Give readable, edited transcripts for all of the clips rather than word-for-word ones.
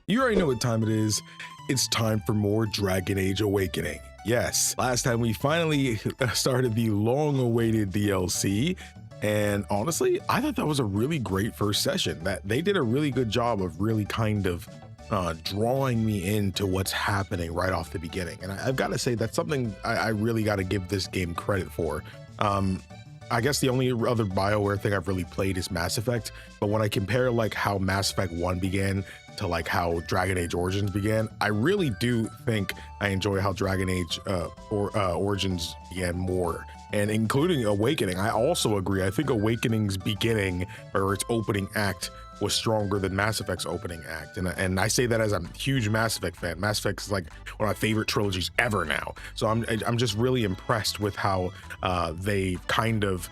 You already know what time it is. It's time for more Dragon Age Awakening. Yes, last time we finally started the long-awaited DLC, and honestly, I thought that was a really great first session. That they did a really good job of really kind of drawing me into what's happening right off the beginning. And I've got to say that's something I really got to give this game credit for. I guess the only other BioWare thing I've really played is Mass Effect, but when I compare like how Mass Effect 1 began to like how Dragon Age Origins began, I really do think I enjoy how Dragon Age Origins began more, and including Awakening. I also agree. I think Awakening's beginning, or its opening act, was stronger than Mass Effect's opening act, and I say that as a huge Mass Effect fan. Mass Effect is like one of my favorite trilogies ever now, so I'm just really impressed with how they kind of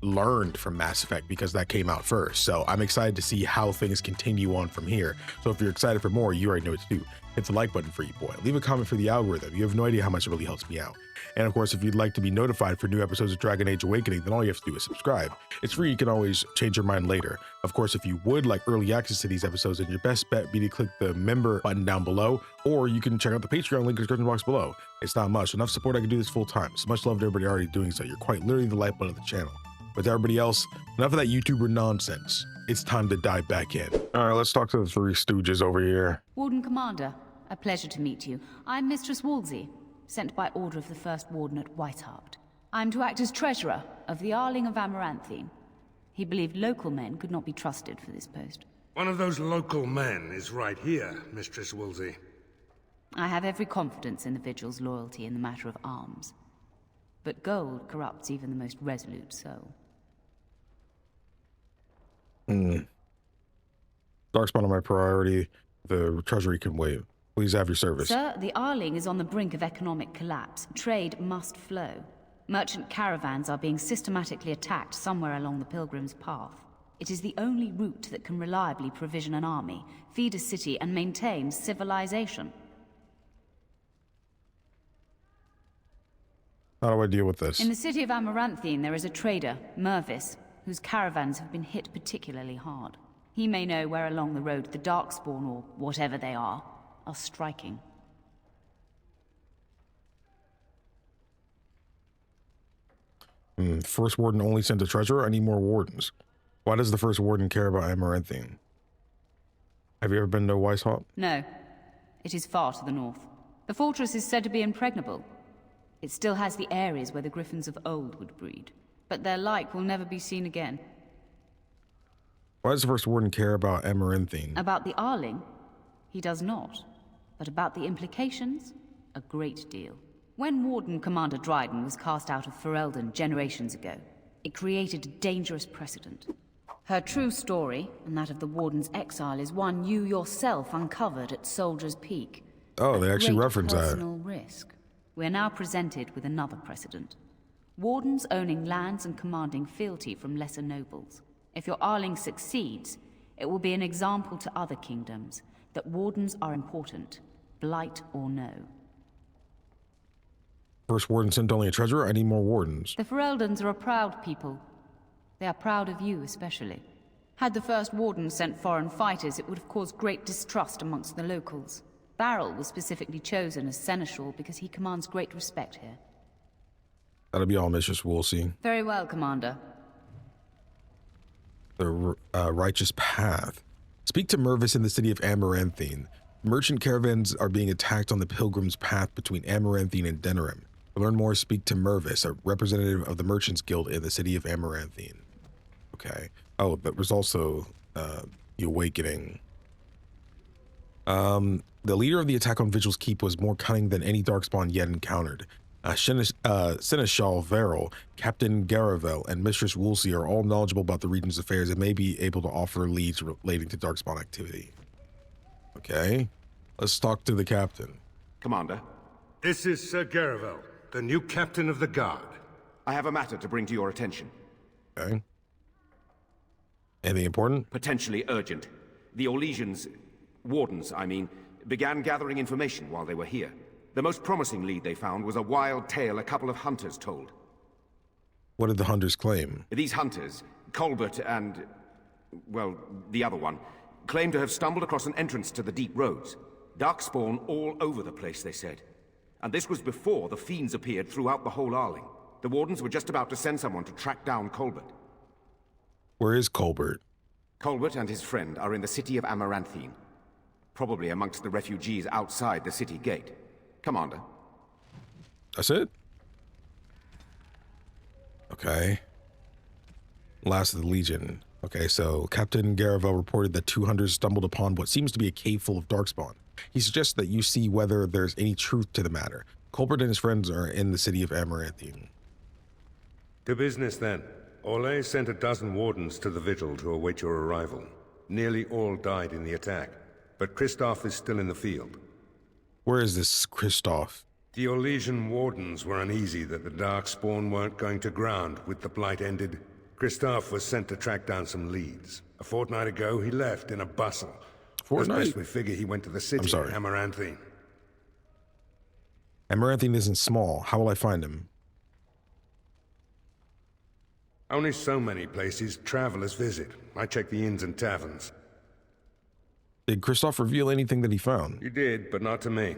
learned from Mass Effect, because that came out first. So I'm excited to see how things continue on from here. So if you're excited for more, you already know what to do. Hit the like button for you, boy. Leave a comment for the algorithm. You have no idea how much it really helps me out. And of course, if you'd like to be notified for new episodes of Dragon Age Awakening, then all you have to do is subscribe. It's free. You can always change your mind later. Of course, if you would like early access to these episodes, then your best bet be to click the member button down below, or you can check out the Patreon link in the description box below. It's not much. Enough support, I can do this full time. So much love to everybody already doing so. You're quite literally the lifeblood of the channel. But to everybody else, enough of that YouTuber nonsense. It's time to dive back in. All right, let's talk to the three stooges over here. Warden Commander, a pleasure to meet you. I'm Mistress Wolsey, sent by order of the First Warden at Whitehart. I'm to act as treasurer of the Arling of Amaranthine. He believed local men could not be trusted for this post. One of those local men is right here, Mistress Wolsey. I have every confidence in the Vigil's loyalty in the matter of arms. But gold corrupts even the most resolute soul. Darkspawn on my priority. The treasury can wait. Please have your service. Sir, the Arling is on the brink of economic collapse. Trade must flow. Merchant caravans are being systematically attacked somewhere along the Pilgrim's Path. It is the only route that can reliably provision an army, feed a city, and maintain civilization. How do I deal with this? In the city of Amaranthine, there is a trader, Mervis, whose caravans have been hit particularly hard. He may know where along the road the Darkspawn, or whatever they are striking. First Warden only sent a treasurer? I need more wardens. Why does the First Warden care about Amaranthine? Have you ever been to Whitehart? No. It is far to the north. The fortress is said to be impregnable. It still has the areas where the griffins of old would breed, but their like will never be seen again. Why does the First Warden care about Amaranthine? About the Arling? He does not. But about the implications? A great deal. When Warden Commander Dryden was cast out of Ferelden generations ago, it created a dangerous precedent. Her true story, and that of the Warden's exile, is one you yourself uncovered at Soldier's Peak. Oh, they actually reference that. Personal risk. We are now presented with another precedent. Wardens owning lands and commanding fealty from lesser nobles. If your Arling succeeds, it will be an example to other kingdoms that wardens are important, blight or no. First Warden sent only a treasurer? I need more wardens. The Fereldens are a proud people. They are proud of you especially. Had the First Warden sent foreign fighters, it would have caused great distrust amongst the locals. Barrel was specifically chosen as seneschal because he commands great respect here. That'll be all, Mistress Wolsey. Very well, Commander. The righteous path. Speak to Mervis in the city of Amaranthine. Merchant caravans are being attacked on the Pilgrim's Path between Amaranthine and Denerim. To learn more, speak to Mervis, a representative of the Merchants Guild in the city of Amaranthine. Okay. Oh, but there's also the Awakening. The leader of the attack on Vigil's Keep was more cunning than any Darkspawn yet encountered. Seneschal Veril, Captain Garavel, and Mistress Wolsey are all knowledgeable about the region's affairs and may be able to offer leads relating to Darkspawn activity. Okay, let's talk to the captain. Commander. This is Sir Garavel, the new captain of the guard. I have a matter to bring to your attention. Okay. Anything important? Potentially urgent. The Orlesians, Wardens, I mean, began gathering information while they were here. The most promising lead they found was a wild tale a couple of hunters told. What did the hunters claim? These hunters, Colbert and, well, the other one, claimed to have stumbled across an entrance to the deep roads. Darkspawn all over the place, they said. And this was before the fiends appeared throughout the whole Arling. The Wardens were just about to send someone to track down Colbert. Where is Colbert? Colbert and his friend are in the city of Amaranthine. Probably amongst the refugees outside the city gate. Commander. That's it? Okay. Last of the Legion. Okay, so Captain Garavel reported that 2 hunters stumbled upon what seems to be a cave full of Darkspawn. He suggests that you see whether there's any truth to the matter. Colbert and his friends are in the city of Amaranthine. To business then. Ole sent a dozen wardens to the Vigil to await your arrival. Nearly all died in the attack, but Christoph is still in the field. Where is this Christoph? The Orlesian wardens were uneasy that the Darkspawn weren't going to ground with the Blight ended. Christoph was sent to track down some leads. A fortnight ago, he left in a bustle. Fortnight? As best we figure he went to the city, Amaranthine. Amaranthine isn't small. How will I find him? Only so many places travelers visit. I checked the inns and taverns. Did Christoph reveal anything that he found? He did, but not to me.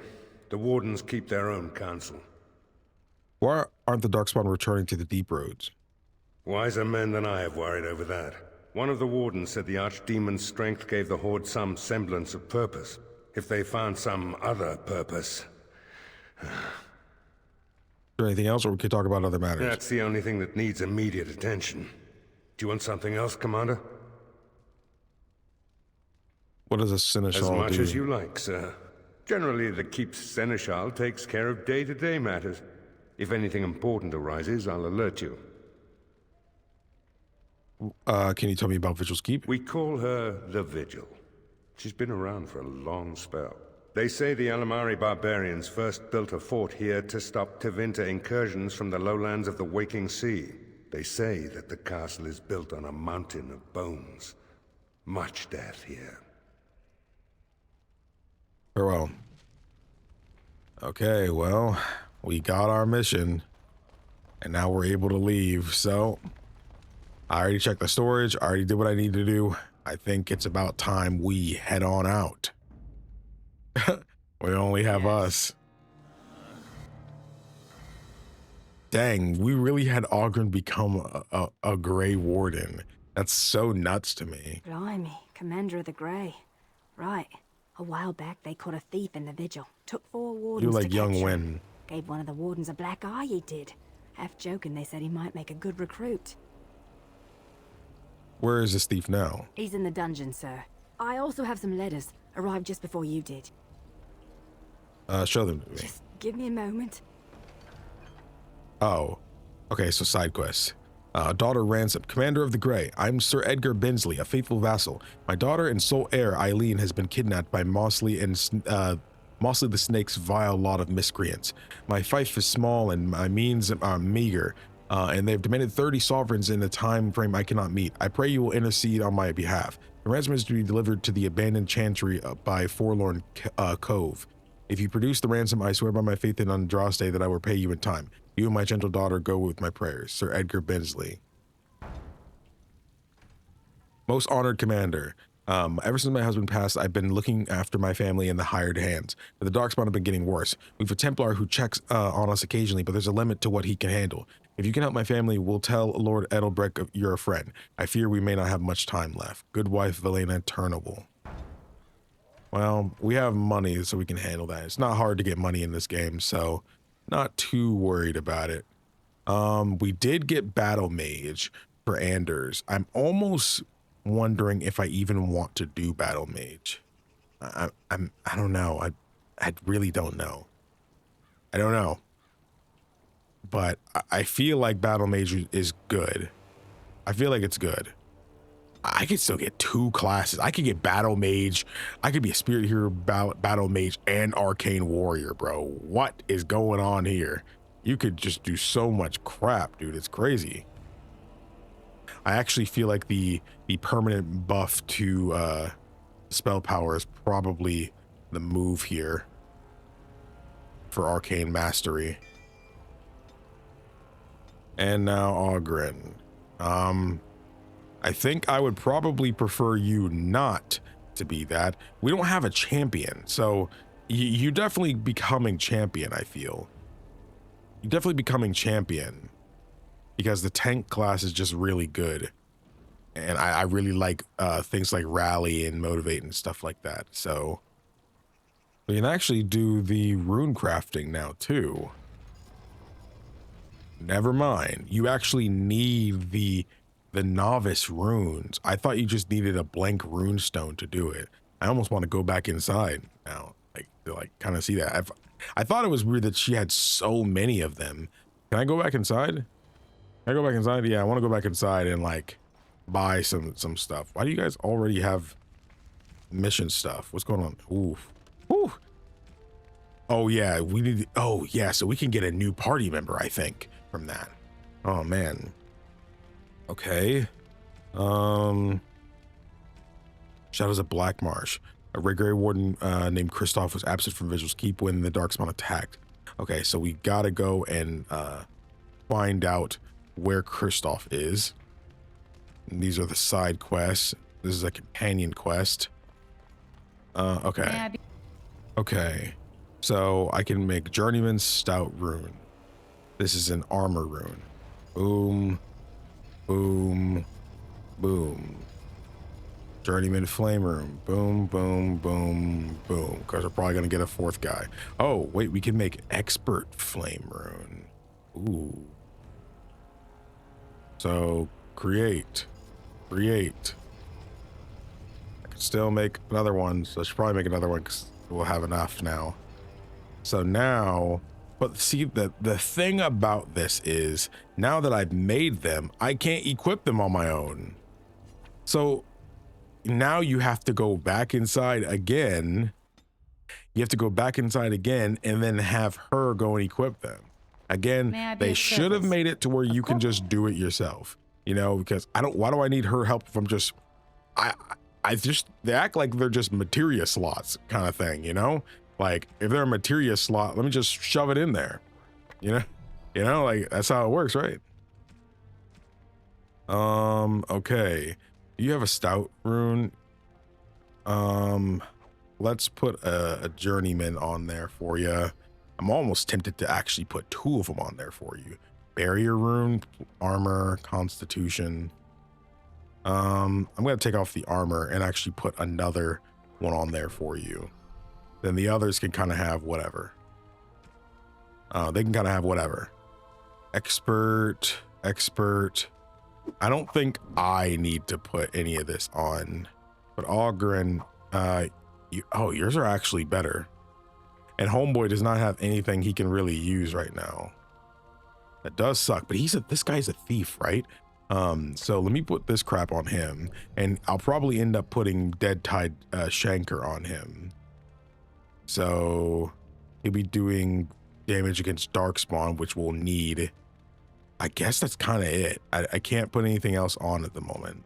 The wardens keep their own counsel. Why aren't the Darkspawn returning to the deep roads? Wiser men than I have worried over that. One of the wardens said the Archdemon's strength gave the Horde some semblance of purpose. If they found some other purpose... Is there anything else, or we could talk about other matters? That's the only thing that needs immediate attention. Do you want something else, Commander? What does a seneschal do? As much as you like, sir. Generally, the Keep's seneschal takes care of day-to-day matters. If anything important arises, I'll alert you. Can you tell me about Vigil's Keep? We call her the Vigil. She's been around for a long spell. They say the Alamari barbarians first built a fort here to stop Tevinter incursions from the lowlands of the Waking Sea. They say that the castle is built on a mountain of bones. Much death here. Farewell. Okay, well, we got our mission, and now we're able to leave, so... I already checked the storage, I already did what I need to do. I think it's about time we head on out. We only have us. Dang, we really had Ogren become a Grey Warden. That's so nuts to me. Blimey, Commander of the Grey. Right. A while back, they caught a thief in the Vigil. Took 4 wardens You to like catch Young him. Wen. Gave one of the wardens a black eye, he did. Half joking, they said he might make a good recruit. Where is this thief now? He's in the dungeon, sir. I also have some letters. Arrived just before you did. Show them to me. Just give me a moment. Oh, okay, so side quests. Daughter Ransom, Commander of the Grey. I'm Sir Edgar Bensley, a faithful vassal. My daughter and sole heir, Eileen, has been kidnapped by Mosley the Snake's vile lot of miscreants. My fief is small and my means are meager, and they've demanded 30 sovereigns in a time frame I cannot meet. I pray you will intercede on my behalf. The ransom is to be delivered to the abandoned chantry by Forlorn Cove. If you produce the ransom, I swear by my faith in Andraste that I will pay you in time. You and my gentle daughter go with my prayers. Sir Edgar Bensley. Most honored commander. Ever since my husband passed, I've been looking after my family and the hired hands. But the Darkspawn have been getting worse. We've a Templar who checks on us occasionally, but there's a limit to what he can handle. If you can help my family, we'll tell Lord Edelbrecht you're a friend. I fear we may not have much time left. Good wife, Velena Turnable. Well, we have money, so we can handle that. It's not hard to get money in this game, so not too worried about it. We did get Battle Mage for Anders. I'm almost wondering if I even want to do Battle Mage. I don't know. I really don't know. I don't know. But I feel like Battle Mage is good. I feel like it's good. I could still get 2 classes. I could get Battle Mage. I could be a Spirit Hero, Battle Mage, and Arcane Warrior, bro. What is going on here? You could just do so much crap, dude. It's crazy. I actually feel like the permanent buff to spell power is probably the move here for Arcane Mastery. And now Ogren. I think I would probably prefer you not to be that. We don't have a champion, so you definitely becoming champion, I feel. You're definitely becoming champion because the tank class is just really good. And I really like things like rally and motivate and stuff like that. So we can actually do the rune crafting now too. Never mind. You actually need the novice runes. I thought you just needed a blank rune stone to do it. I almost want to go back inside now, like to kind of see that. I thought it was weird that she had so many of them. Can I go back inside? Can I go back inside? Yeah, I want to go back inside and like buy some stuff. Why do you guys already have mission stuff? What's going on? Oof. Ooh. Oh yeah, we need. Oh yeah, so we can get a new party member, I think, from that. Oh man. Okay. Shadows of Blackmarsh. A Grey Warden named Kristoff was absent from Vigil's Keep when the Darkspawn attacked. Okay, so we gotta go and find out where Kristoff is. And these are the side quests. This is a companion quest. Okay. Okay. So I can make Journeyman's Stout rune. This is an armor rune. Boom. Boom. Boom. Journeyman Flame Rune. Boom, boom, boom, boom. Because we're probably going to get a fourth guy. Oh, wait, we can make Expert Flame Rune. Ooh. So, create. Create. I can still make another one. So I should probably make another one because we'll have enough now. So now, but see, the thing about this is, now that I've made them, I can't equip them on my own. So now you have to go back inside again. You have to go back inside again and then have her go and equip them. Again, they should have made it to where you can just do it yourself. You know, because why do I need her help if I'm just, they act like they're just materia slots kind of thing, you know? Like if they're a materia slot, let me just shove it in there. You know, like that's how it works, right? Okay. You have a stout rune. Let's put a journeyman on there for you. I'm almost tempted to actually put two of them on there for you. Barrier rune, armor, constitution. I'm gonna take off the armor and actually put another one on there for you. Then the others can kind of have whatever. They can kind of have whatever. Expert. I don't think I need to put any of this on, but Ogren, yours are actually better. And Homeboy does not have anything he can really use right now. That does suck, but this guy's a thief, right? So let me put this crap on him, and I'll probably end up putting Dead Tide Shanker on him. So he'll be doing damage against Darkspawn, which we'll need. I guess that's kind of it. I can't put anything else on at the moment.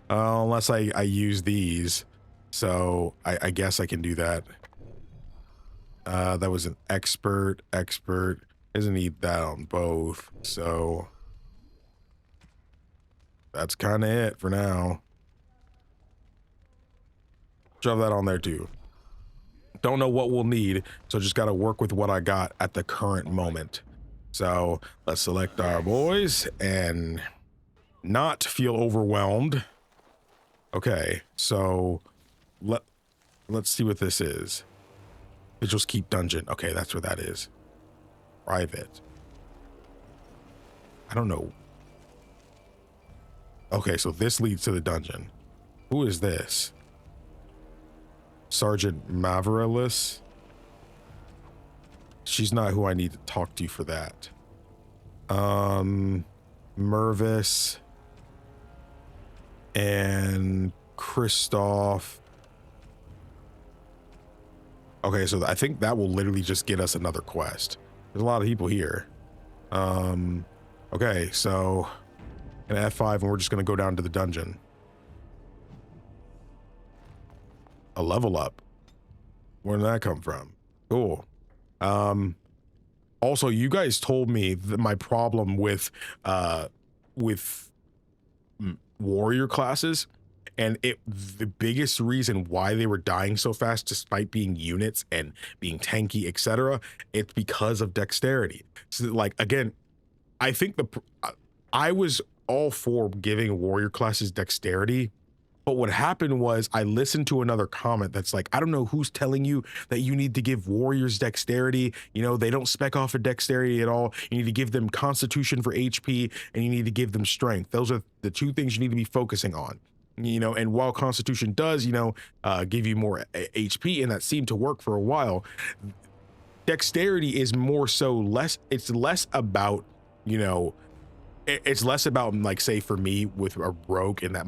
Unless I use these. So I guess I can do that. That was an expert. Doesn't need that on both. So that's kind of it for now. Shove that on there too. Don't know what we'll need, so just got to work with what I got at the current moment. So let's select our boys and not feel overwhelmed. Okay, so let's see what this is. Vigil's Keep Dungeon. Okay, that's what that is. Private. I don't know. Okay, so this leads to the dungeon. Who is this? Sergeant Maverilis. She's not who I need to talk to for that. Mervis and Kristoff. Okay, so I think that will literally just get us another quest. There's a lot of people here. Okay, so an F5 and we're just gonna go down to the dungeon. A level up. Where did that come from? Cool. Also, you guys told me that my problem with warrior classes And the biggest reason why they were dying so fast, despite being units and being tanky, etc., it's because of dexterity. So like, again, I think I was all for giving warrior classes dexterity, but what happened was I listened to another comment that's like, I don't know who's telling you that you need to give warriors dexterity. You know, they don't spec off of dexterity at all. You need to give them constitution for HP, and you need to give them strength. Those are the two things you need to be focusing on. You know, and while constitution does, you know, give you more HP, and that seemed to work for a while, dexterity is more so it's less about, you know, it's less about, like, say for me with a rogue, in that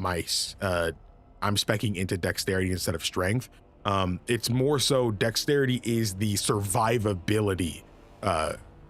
I'm speccing into dexterity instead of strength. It's more so dexterity is the survivability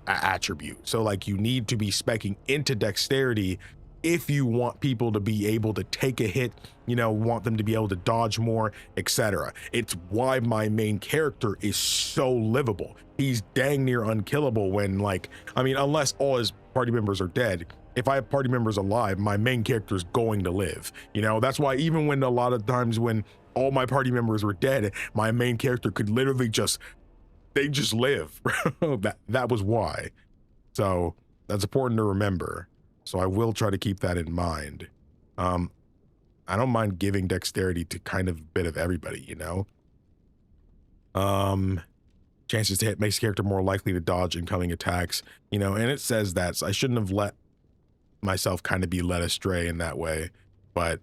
attribute. So like, you need to be speccing into dexterity if you want people to be able to take a hit, you know, want them to be able to dodge more, etc. It's why my main character is so livable. He's dang near unkillable when, like, I mean, unless all his party members are dead. If I have party members alive, my main character is going to live. You know, that's why even when a lot of times when all my party members were dead, my main character could literally just live. that was why. So that's important to remember. So I will try to keep that in mind. I don't mind giving dexterity to kind of a bit of everybody, you know? Chances to hit makes character more likely to dodge incoming attacks, you know, and it says that, so I shouldn't have let myself kind of be led astray in that way, but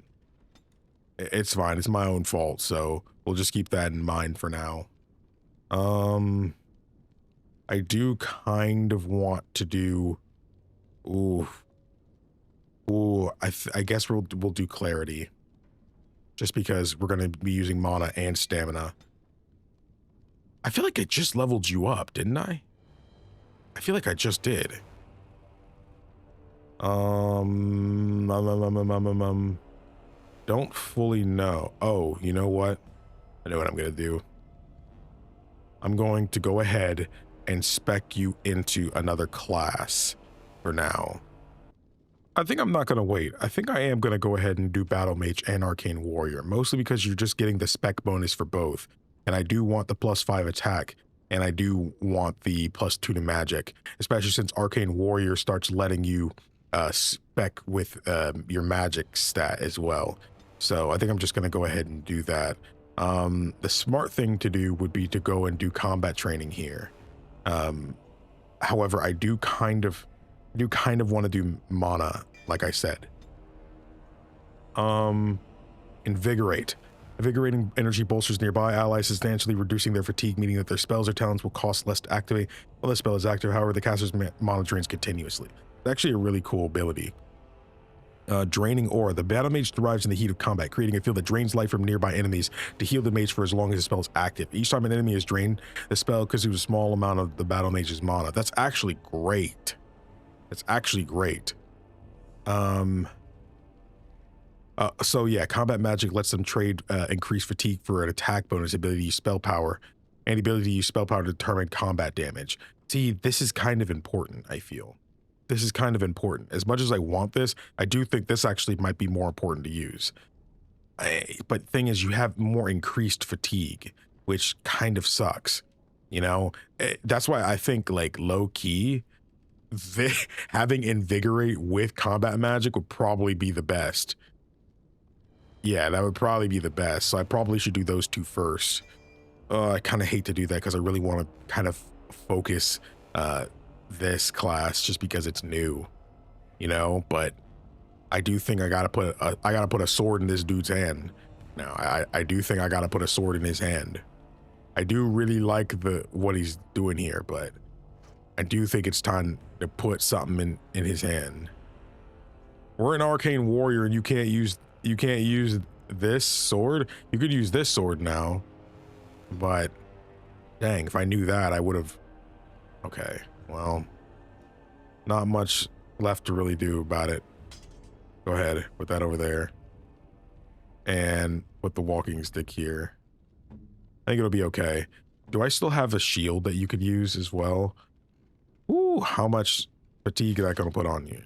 it's fine. It's my own fault, so we'll just keep that in mind for now. I do kind of want to do, I guess we'll do clarity, just because we're going to be using mana and stamina. I feel like I just leveled you up, didn't I? I feel like I just did. Don't fully know. Oh, you know what? I know what I'm gonna do. I'm going to go ahead and spec you into another class for now. I think I'm not gonna wait. I think I am gonna go ahead and do Battle Mage and Arcane Warrior, mostly because you're just getting the spec bonus for both. And I do want the +5 attack, and I do want the +2 to magic, especially since Arcane Warrior starts letting you spec with your magic stat as well. So I think I'm just going to go ahead and do that. The smart thing to do would be to go and do combat training here. However, I do kind of want to do mana, like I said. Invigorate. Invigorating energy bolsters nearby allies, substantially reducing their fatigue, meaning that their spells or talents will cost less to activate while the spell is active. However, the caster's mana drains continuously. It's actually a really cool ability. Draining Aura. The battle mage thrives in the heat of combat, creating a field that drains life from nearby enemies to heal the mage for as long as the spell is active. Each time an enemy is drained, the spell consumes a small amount of the battle mage's mana. That's actually great. It's actually great. So yeah, combat magic lets them trade increased fatigue for an attack bonus, ability to use spell power, and the ability to use spell power to determine combat damage. See, this is kind of important, I feel. This is kind of important. As much as I want this, I do think this actually might be more important to use. But thing is, you have more increased fatigue, which kind of sucks. You know, that's why I think, like, low key, having invigorate with combat magic would probably be the best. Yeah, that would probably be the best. So I probably should do those two first. I kind of hate to do that because I really want to kind of focus this class just because it's new, you know. But I do think I gotta put a sword in this dude's hand. Now I do think I gotta put a sword in his hand. I do really like what he's doing here, but I do think it's time to put something in his hand. We're an arcane warrior, and you can't use this sword. You could use this sword now, but dang, if I knew that, I would have. Okay, well, not much left to really do about it. Go ahead, put that over there, and put the walking stick here. I think it'll be okay. Do I still have a shield that you could use as well? Ooh, how much fatigue is that gonna put on you?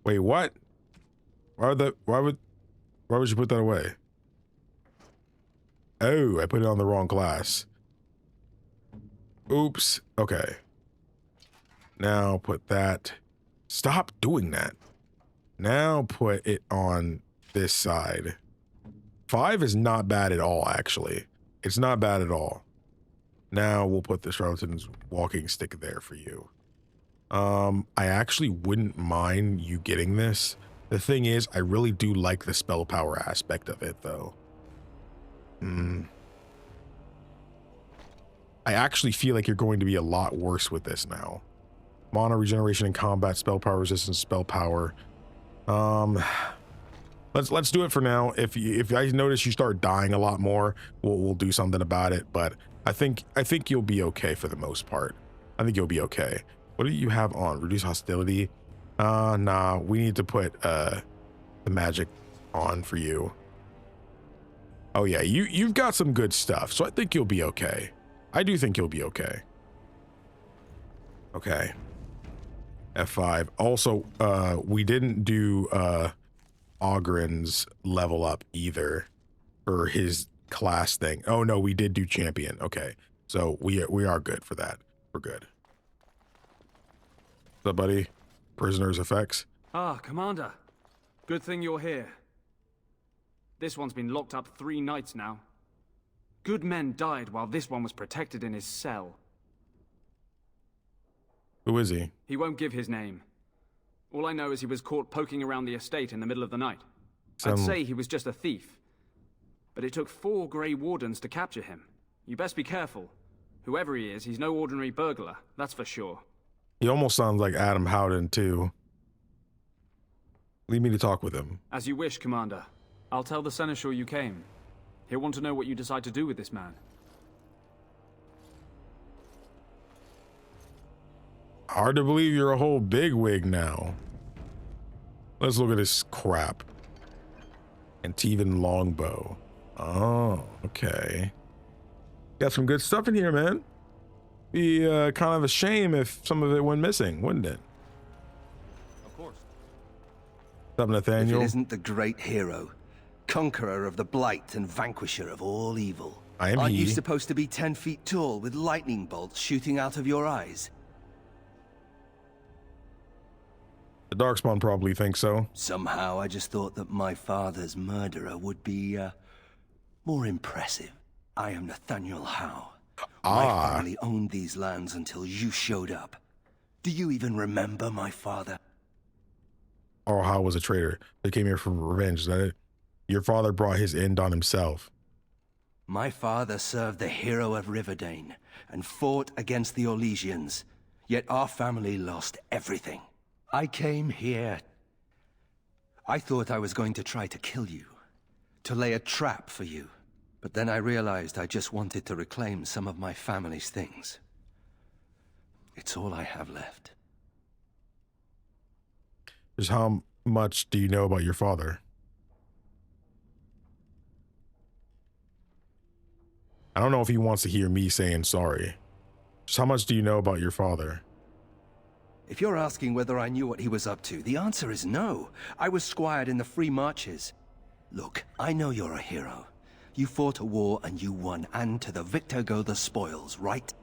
Wait, what? Why would you put that away? Oh, I put it on the wrong class. Oops. Okay. Now put that. Stop doing that. Now put it on this side. 5 is not bad at all, actually. It's not bad at all. Now we'll put the charlatan's walking stick there for you. I actually wouldn't mind you getting this. The thing is, I really do like the spell power aspect of it, though. I actually feel like you're going to be a lot worse with this now. Mana regeneration in combat, spell power resistance, spell power. Let's do it for now. If I notice you start dying a lot more, we'll do something about it. But I think you'll be okay for the most part. I think you'll be okay. What do you have on? Reduce hostility? Nah, we need to put the magic on for you. Oh yeah, you've got some good stuff, so I think you'll be okay. I do think you'll be okay. Okay. F5. Also, we didn't do Ogren's level up either for his class thing. Oh no, we did do champion. Okay, so we are good for that. We're good. What's up, buddy? Prisoner's effects. Ah, Commander. Good thing you're here. This one's been locked up 3 nights now. Good men died while this one was protected in his cell. Who is he? He won't give his name. All I know is he was caught poking around the estate in the middle of the night. I'd say he was just a thief. But it took 4 Grey Wardens to capture him. You best be careful. Whoever he is, he's no ordinary burglar, that's for sure. He almost sounds like Adam Howden, too. Leave me to talk with him. As you wish, Commander. I'll tell the Seneschal you came. He'll want to know what you decide to do with this man. Hard to believe you're a whole bigwig now. Let's look at this crap. Antivan longbow. Oh, okay. Got some good stuff in here, man. Be kind of a shame if some of it went missing, wouldn't it? Of course. What's up, Nathaniel? If it isn't the great hero, conqueror of the blight and vanquisher of all evil. I am Aren't he. you supposed to be 10 feet tall with lightning bolts shooting out of your eyes? The Darkspawn probably thinks so. Somehow I just thought that my father's murderer would be, more impressive. I am Nathaniel Howe. My family owned these lands until you showed up. Do you even remember my father? Oh, Howe was a traitor. They came here for revenge, is that it? Your father brought his end on himself. My father served the hero of Riverdane and fought against the Orlesians, yet our family lost everything. I came here. I thought I was going to try to kill you, to lay a trap for you. But then I realized I just wanted to reclaim some of my family's things. It's all I have left. Just how much do you know about your father? I don't know if he wants to hear me saying sorry. Just how much do you know about your father? If you're asking whether I knew what he was up to, the answer is no. I was squired in the Free Marches. Look, I know you're a hero. You fought a war and you won, and to the victor go the spoils, right?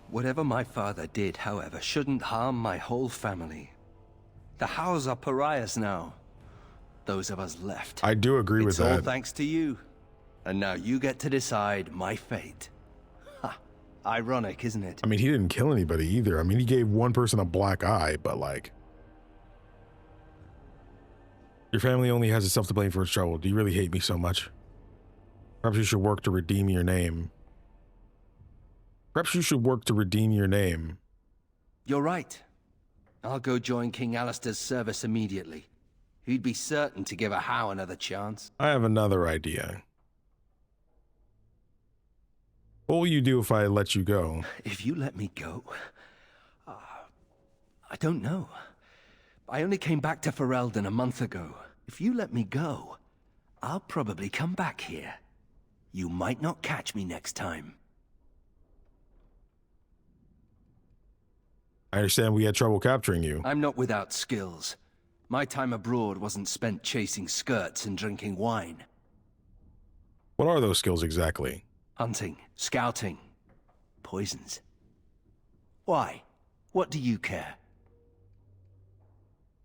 Whatever my father did, however, shouldn't harm my whole family. The Howes are pariahs now. Those of us left. I do agree with that. It's all thanks to you. And now you get to decide my fate. Ha! Ironic, isn't it? I mean, he didn't kill anybody either. I mean, he gave one person a black eye, but like... Your family only has itself to blame for its trouble. Do you really hate me so much? Perhaps you should work to redeem your name. Perhaps you should work to redeem your name. You're right. I'll go join King Alistair's service immediately. He'd be certain to give a Howe another chance. I have another idea. What will you do if I let you go? If you let me go... I don't know. I only came back to Ferelden a month ago. If you let me go, I'll probably come back here. You might not catch me next time. I understand we had trouble capturing you. I'm not without skills. My time abroad wasn't spent chasing skirts and drinking wine. What are those skills exactly? Hunting, scouting, poisons. Why? What do you care?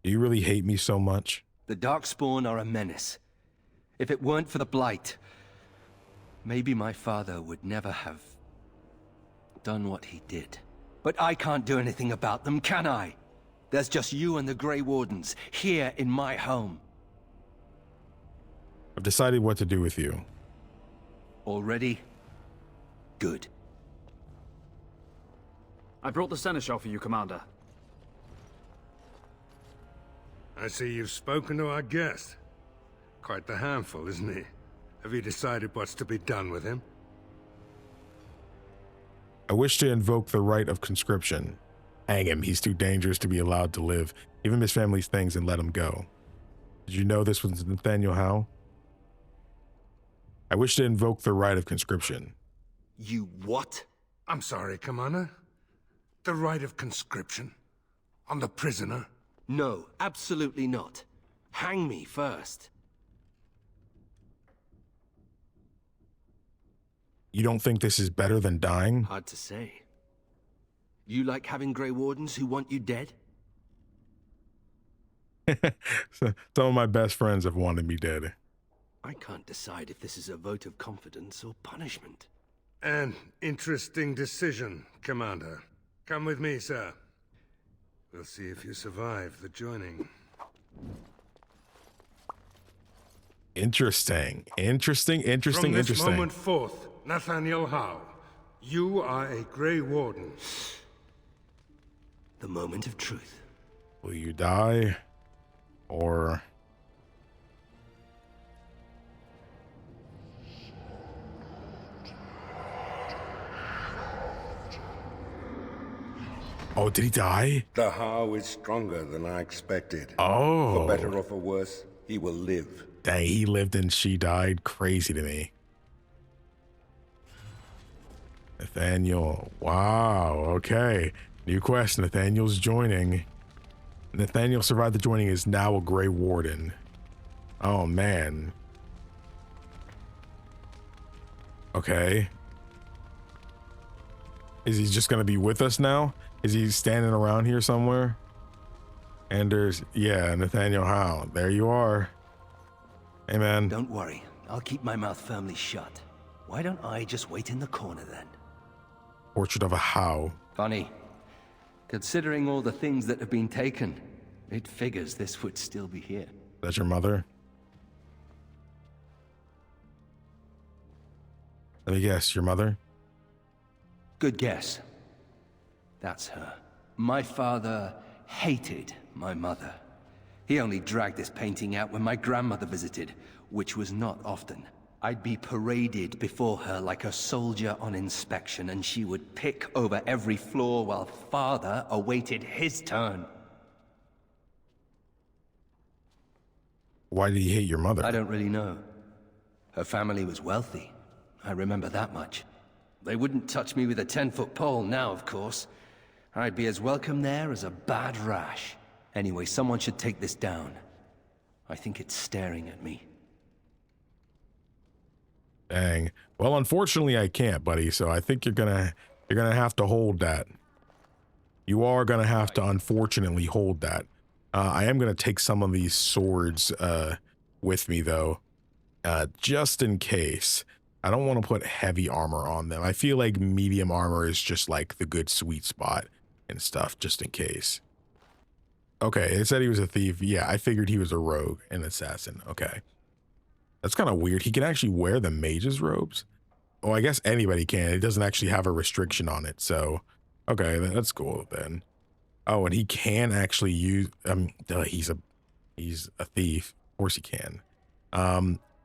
Do you really hate me so much? The Darkspawn are a menace. If it weren't for the Blight, maybe my father would never have done what he did. But I can't do anything about them, can I? There's just you and the Grey Wardens here in my home. I've decided what to do with you. Already? Good. I brought the seneschal for you, Commander. I see you've spoken to our guest. Quite the handful, isn't he? Have you decided what's to be done with him? I wish to invoke the right of conscription. Hang him, he's too dangerous to be allowed to live. Give him his family's things and let him go. Did you know this was Nathaniel Howe? I wish to invoke the right of conscription. You what? I'm sorry, Commander. The right of conscription? On the prisoner? No, absolutely not. Hang me first. You don't think this is better than dying? Hard to say. You like having Grey Wardens who want you dead? Some of my best friends have wanted me dead. I can't decide if this is a vote of confidence or punishment. An interesting decision, Commander. Come with me, sir. We'll see if you survive the joining. Interesting. From this moment forth, Nathaniel Howe, you are a Grey Warden. The moment of truth. Will you die? Or... Oh, did he die? The Howe is stronger than I expected. Oh. For better or for worse, he will live. Dang, he lived and she died. Crazy to me. Nathaniel. Wow, okay. New quest, Nathaniel's joining. Nathaniel survived the joining, is now a Grey Warden. Oh, man. Okay. Is he just gonna be with us now? Is he standing around here somewhere? And there's, yeah, Nathaniel Howe. There you are. Hey, man. Don't worry. I'll keep my mouth firmly shut. Why don't I just wait in the corner then? Portrait of a Howe. Funny. Considering all the things that have been taken, it figures this would still be here. That's your mother? Let me guess, your mother? Good guess. That's her. My father hated my mother. He only dragged this painting out when my grandmother visited, which was not often. I'd be paraded before her like a soldier on inspection, and she would pick over every flaw while father awaited his turn. Why did he hate your mother? I don't really know. Her family was wealthy. I remember that much. They wouldn't touch me with a 10-foot pole now, of course. I'd be as welcome there as a bad rash. Anyway, someone should take this down. I think it's staring at me. Dang. Well, unfortunately, I can't, buddy. So I think you're gonna have to hold that. You are gonna have to, unfortunately, hold that. I am gonna take some of these swords with me, though, just in case. I don't want to put heavy armor on them. I feel like medium armor is just like the good sweet spot and stuff, just in case. Okay, it said he was a thief. Yeah, I figured he was a rogue, an assassin. Okay. That's kind of weird. He can actually wear the mage's robes. Oh, I guess anybody can. It doesn't actually have a restriction on it. So, okay, that's cool then. Oh, and he can actually use, he's a thief. Of course he can.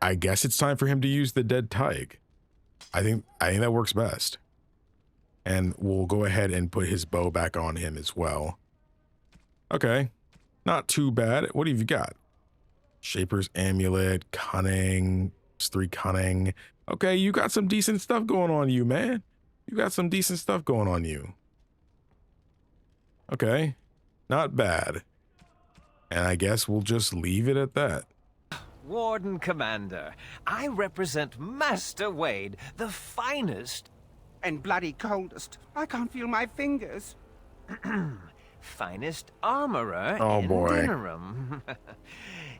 I guess it's time for him to use the dead Tig. I think that works best. And we'll go ahead and put his bow back on him as well. Okay, not too bad. What have you got? Shaper's Amulet, Cunning, +3 Cunning. Okay, you got some decent stuff going on you, man. You got some decent stuff going on you. Okay, not bad. And I guess we'll just leave it at that. Warden Commander. I represent Master Wade, the finest... And bloody coldest. I can't feel my fingers. finest armorer in Dinnerum.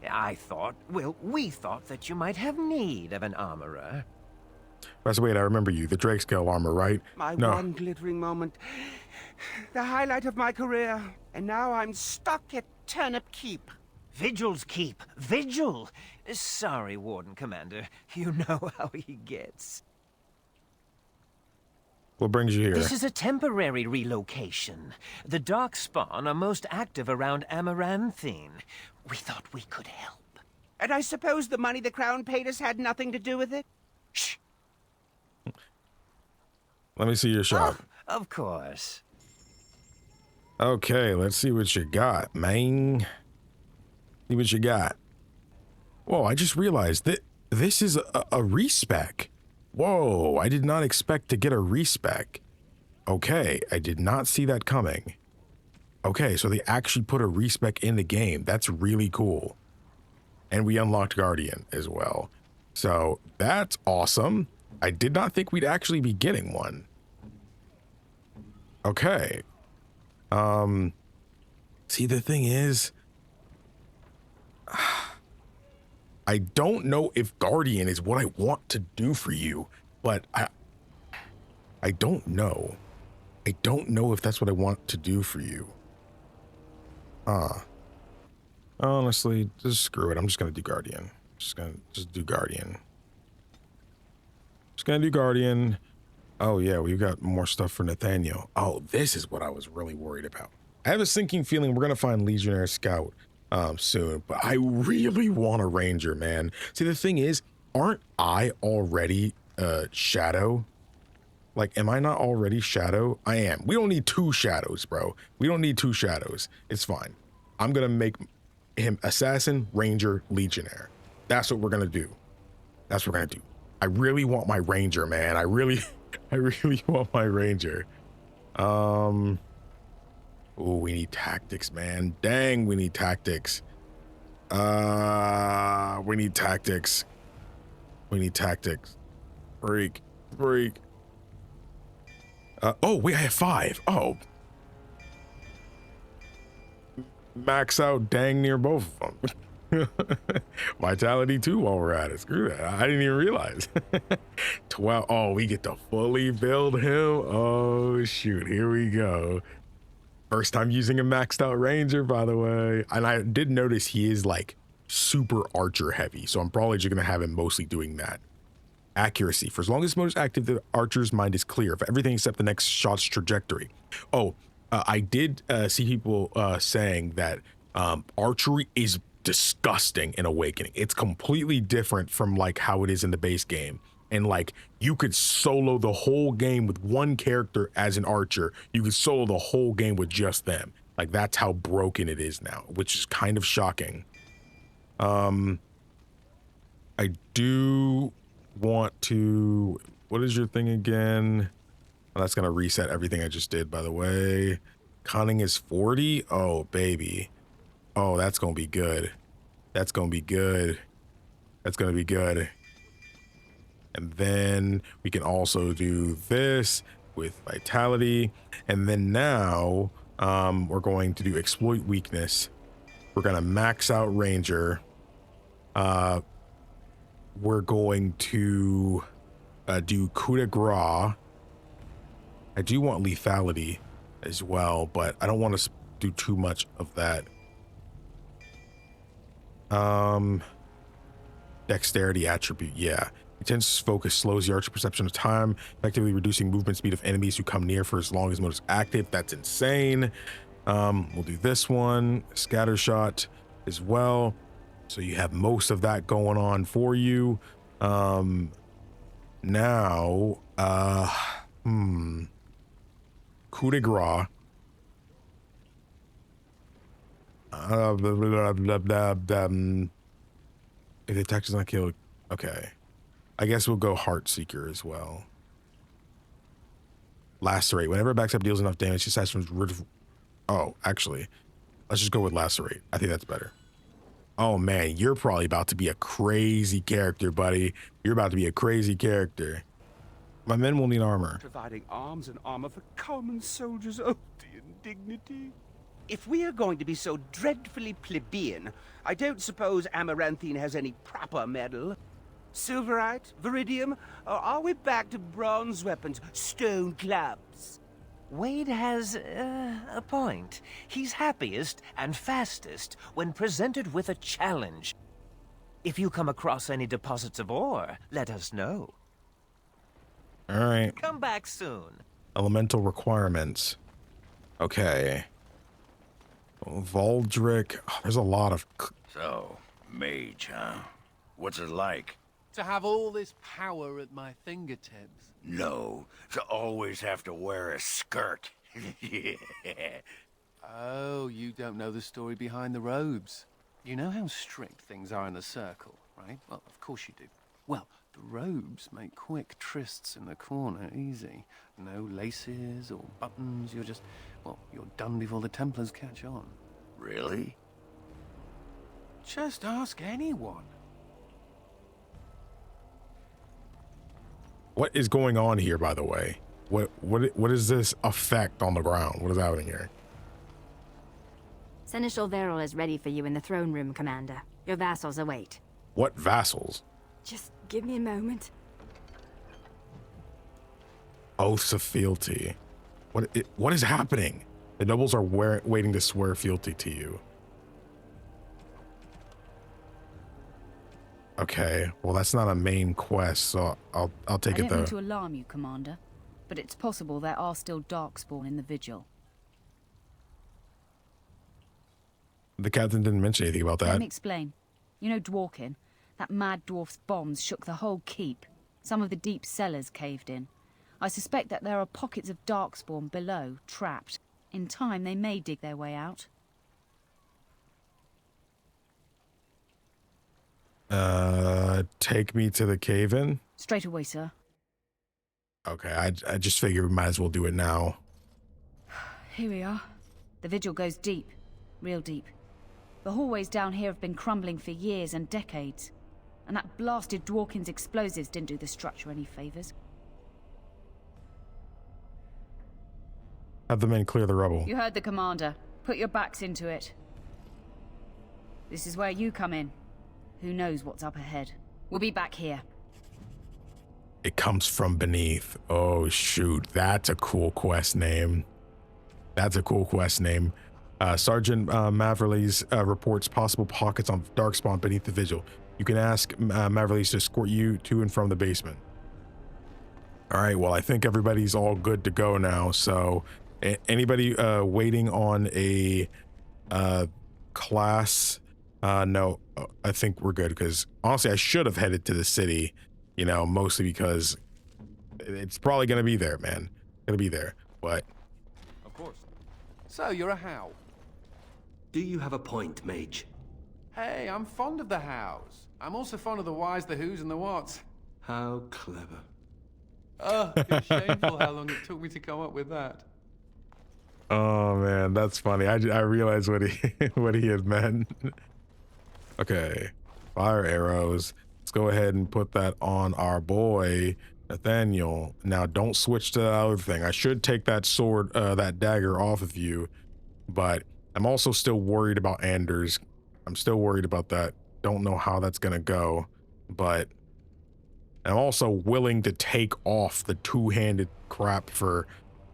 I thought, well, we thought that you might have need of an armorer. Master Wade, I remember you. The Drake scale armor, right? My one glittering moment. The highlight of my career. And now I'm stuck at Turnip Keep. Vigil's Keep. Vigil! Sorry, Warden Commander. You know how he gets. What brings you here? This is a temporary relocation. The Darkspawn are most active around Amaranthine. We thought we could help. And I suppose the money the Crown paid us had nothing to do with it? Shh! Let me see your shop. Oh, of course. Okay, let's see what you got, man. See what you got. Whoa, I just realized that this is a respec. Whoa, I did not expect to get a respec. Okay, I did not see that coming. Okay, so they actually put a respec in the game. That's really cool. And we unlocked Guardian as well. So that's awesome. I did not think we'd actually be getting one. Okay. See, the thing is, I don't know if Guardian is what I want to do for you, but I don't know. I don't know if that's what I want to do for you. Honestly, just screw it. I'm just gonna do Guardian. Just do Guardian. Just gonna do Guardian. Oh yeah, we've got more stuff for Nathaniel. Oh, this is what I was really worried about. I have a sinking feeling we're gonna find Legionnaire Scout soon, but I really want a Ranger, man. See, the thing is, aren't I already Shadow? Like, am I not already Shadow? I am. We don't need 2 Shadows, bro. We don't need 2 Shadows. It's fine. I'm gonna make him Assassin, Ranger, Legionnaire. That's what we're gonna do. That's what we're gonna do. I really want my Ranger, man. I really want my Ranger. Oh, we need tactics, man. Dang, we need tactics. We need tactics. We need tactics. Break. Oh, wait, I have 5. Oh. Max out dang near both of them. Vitality 2 while we're at it. Screw that. I didn't even realize. 12. Oh, we get to fully build him. Oh, shoot. Here we go. First time using a maxed out Ranger, by the way. And I did notice he is like super archer heavy. So I'm probably just going to have him mostly doing that. Accuracy. For as long as this mode is active, the archer's mind is clear for everything except the next shot's trajectory. Oh, I did see people saying that archery is disgusting in Awakening. It's completely different from like how it is in the base game. And like you could solo the whole game with one character as an archer. You could solo the whole game with just them. Like that's how broken it is now, which is kind of shocking. I do want to, what is your thing again? Oh, that's gonna reset everything I just did, by the way. Cunning is 40. Oh, baby. Oh, that's gonna be good. That's gonna be good. That's gonna be good. And then we can also do this with vitality. And then now we're going to do exploit weakness. We're gonna max out Ranger. We're going to do coup de grace. I do want lethality as well, but I don't want to do too much of that. Dexterity attribute, yeah. Intense focus slows the archer perception of time, effectively reducing movement speed of enemies who come near for as long as mode is active. That's insane. We'll do this one, scatter shot as well. So you have most of that going on for you. Now, coup de grace. If the attack does not kill, okay. I guess we'll go Heart Seeker as well. Lacerate. Whenever it backs up deals enough damage, the assassin is rid of... Oh, actually, let's just go with Lacerate. I think that's better. Oh man, you're probably about to be a crazy character, buddy. You're about to be a crazy character. My men will need armor. Providing arms and armor for common soldiers. Oh, the indignity. If we are going to be so dreadfully plebeian, I don't suppose Amaranthine has any proper metal. Silverite, Viridium, or are we back to bronze weapons, stone clubs? Wade has a point. He's happiest and fastest when presented with a challenge. If you come across any deposits of ore, let us know. All right. Come back soon. Elemental requirements. Okay. Valdric. Oh, there's a lot of... So, mage, huh? What's it like? To have all this power at my fingertips. No, to always have to wear a skirt. Yeah. Oh, you don't know the story behind the robes. You know how strict things are in the circle, right? Well, of course you do. Well, the robes make quick trysts in the corner easy. No laces or buttons, you're just... well, you're done before the Templars catch on. Really? Just ask anyone. What is going on here, by the way? What is this effect on the ground? What is happening here? Seneschal Veril is ready for you in the throne room, Commander. Your vassals await. What vassals? Just give me a moment. Oaths of fealty. What is happening? The nobles are waiting to swear fealty to you. Okay, well that's not a main quest, so I'll take it I though. don't mean to alarm you, Commander, but it's possible there are still Darkspawn in the Vigil. The captain didn't mention anything about that. Let me explain. You know Dworkin? That mad dwarf's bombs shook the whole keep. Some of the deep cellars caved in. I suspect that there are pockets of Darkspawn below, trapped. In time, they may dig their way out. Take me to the cave-in? Straight away, sir. Okay, I just figured we might as well do it now. Here we are. The Vigil goes deep. Real deep. The hallways down here have been crumbling for years and decades. And that blasted Dworkin's explosives didn't do the structure any favors. Have the men clear the rubble. You heard the commander. Put your backs into it. This is where you come in. Who knows what's up ahead? We'll be back here. It comes from beneath. Oh, shoot. That's a cool quest name. That's a cool quest name. Sergeant Maverleys reports possible pockets on Darkspawn beneath the Vigil. You can ask Maverleys to escort you to and from the basement. All right, well, I think everybody's all good to go now. So anybody waiting on a class? No, I think we're good, because honestly, I should have headed to the city, you know, mostly because it's probably going to be there, man. Going to be there, but... Of course. So, you're a Howe. Do you have a point, mage? Hey, I'm fond of the Hows. I'm also fond of the whys, the whos, and the whats. How clever. Oh, it's shameful how long it took me to come up with that. Oh, man, that's funny. I realized what he had meant. Okay, fire arrows. Let's go ahead and put that on our boy Nathaniel. Now don't switch to the other thing. I should take that sword, that dagger off of you, but I'm also still worried about Anders. I'm still worried about that. Don't know how that's gonna go, but I'm also willing to take off the two-handed crap for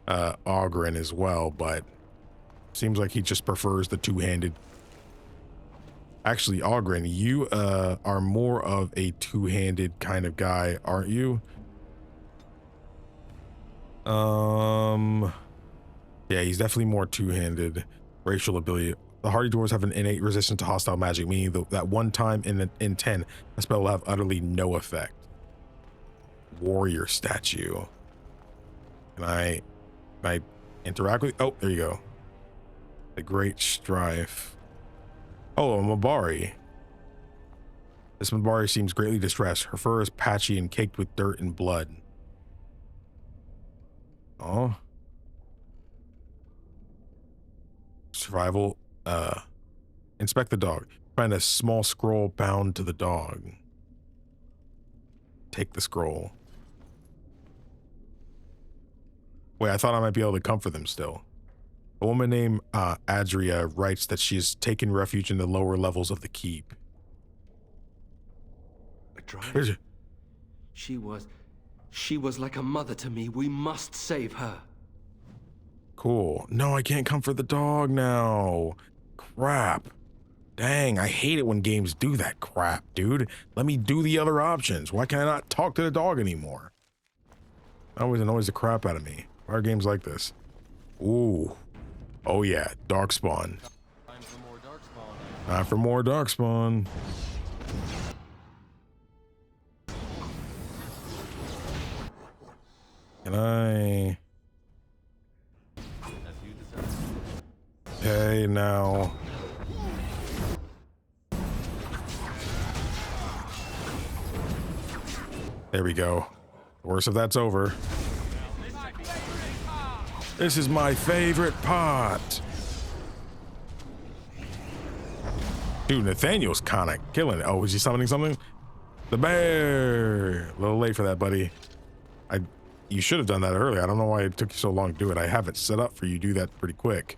Ogren as well, but seems like he just prefers the two-handed. Actually, Ogren, you are more of a two-handed kind of guy, aren't you? Yeah, he's definitely more two-handed. Racial ability. The hardy dwarves have an innate resistance to hostile magic, meaning that one time in 10, a spell will have utterly no effect. Warrior statue. Can I interact with? Oh, there you go. The Great Strife. Oh, a Mabari. This Mabari seems greatly distressed. Her fur is patchy and caked with dirt and blood. Oh. Survival. Inspect the dog. Find a small scroll bound to the dog. Take the scroll. Wait, I thought I might be able to comfort them still. A woman named Adria writes that she's taken refuge in the lower levels of the keep. Adria? She was like a mother to me. We must save her. Cool. No, I can't comfort the dog now. Crap. Dang, I hate it when games do that crap, dude. Let me do the other options. Why can I not talk to the dog anymore? That always annoys the crap out of me. Why are games like this? Ooh. Oh yeah, Darkspawn. Time for more Darkspawn. Can I... Okay, now... There we go. The worst of that's over. This is my favorite part. Dude, Nathaniel's kind of killing it. Oh, is he summoning something? The bear. A little late for that, buddy. You should have done that earlier. I don't know why it took you so long to do it. I have it set up for you to do that pretty quick.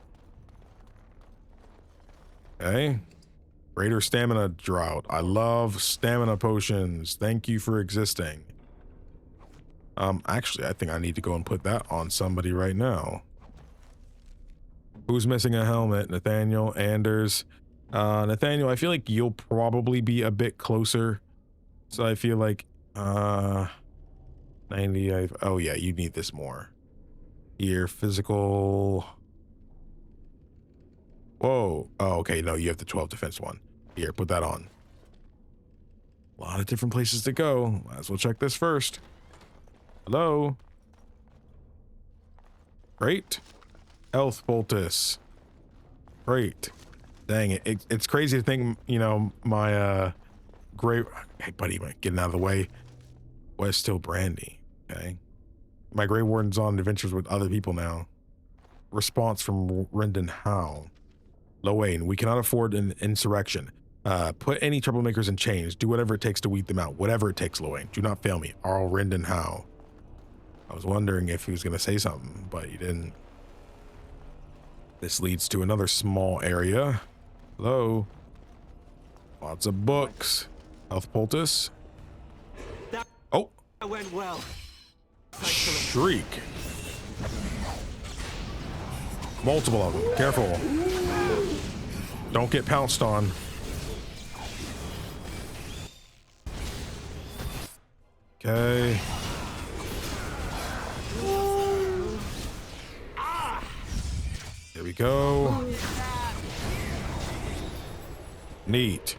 Okay. Greater stamina drought. I love stamina potions. Thank you for existing. Actually, I think I need to go and put that on somebody right now. Who's missing a helmet? Nathaniel, Anders. Nathaniel, I feel like you'll probably be a bit closer. So I feel like, 90, oh yeah, you need this more. Here, physical. Whoa. Oh, okay, no, you have the 12 defense one. Here, put that on. A lot of different places to go. Might as well check this first. Hello? Great. Health poultice. Great. Dang it. It's crazy to think, you know, my, Grey... Hey, buddy, getting out of the way. Wes still brandy. Okay. My Grey Warden's on adventures with other people now. Response from Nathaniel Howe. Lowain, we cannot afford an insurrection. Put any troublemakers in chains. Do whatever it takes to weed them out. Whatever it takes, Lowain. Do not fail me. Nathaniel Howe. I was wondering if he was going to say something, but he didn't. This leads to another small area. Hello. Lots of books. Health poultice. Oh. That went well. Shriek. Multiple of them. Careful. Don't get pounced on. Okay. There we go. Neat.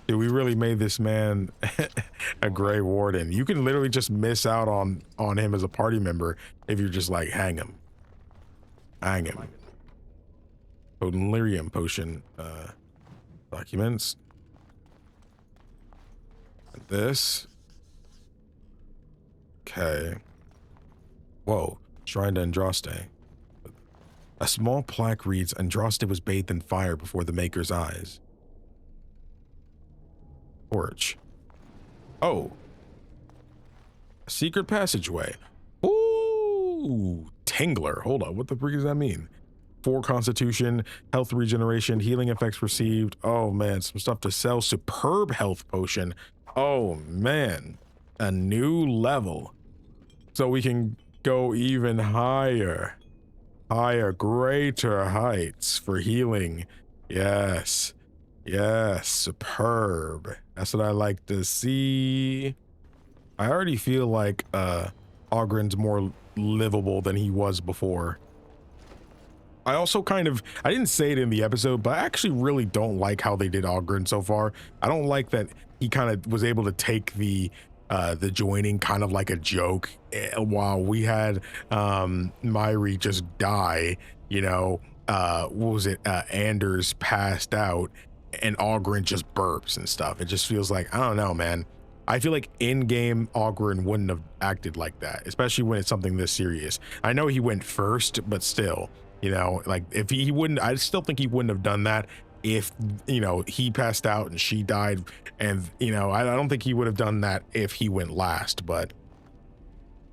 Dude, we really made this man a Grey Warden. You can literally just miss out on him as a party member if you're just like, hang him. Hang him. Delirium potion. Documents. This. Okay. Whoa. Shrine to Andraste. A small plaque reads, Andraste was bathed in fire before the Maker's eyes. Torch. Oh. A secret passageway. Ooh. Tingler. Hold on. What the freak does that mean? 4 constitution, health regeneration, healing effects received. Oh man, some stuff to sell. Superb health potion. Oh man. A new level. So we can go even higher. Higher, greater heights for healing. Yes. Yes, superb. That's what I like to see. I already feel like Ogren's more livable than he was before. I also kind of, I didn't say it in the episode, but I actually really don't like how they did Ogren so far. I don't like that he kind of was able to take the joining kind of like a joke while we had Myri just die, you know, what was it, Anders passed out and Ogren just burps and stuff. It just feels like, I don't know, man. I feel like in-game Ogren wouldn't have acted like that, especially when it's something this serious. I know he went first, but still, you know, like if he wouldn't, I still think he wouldn't have done that if, you know, he passed out and she died. And, you know, I don't think he would have done that if he went last, but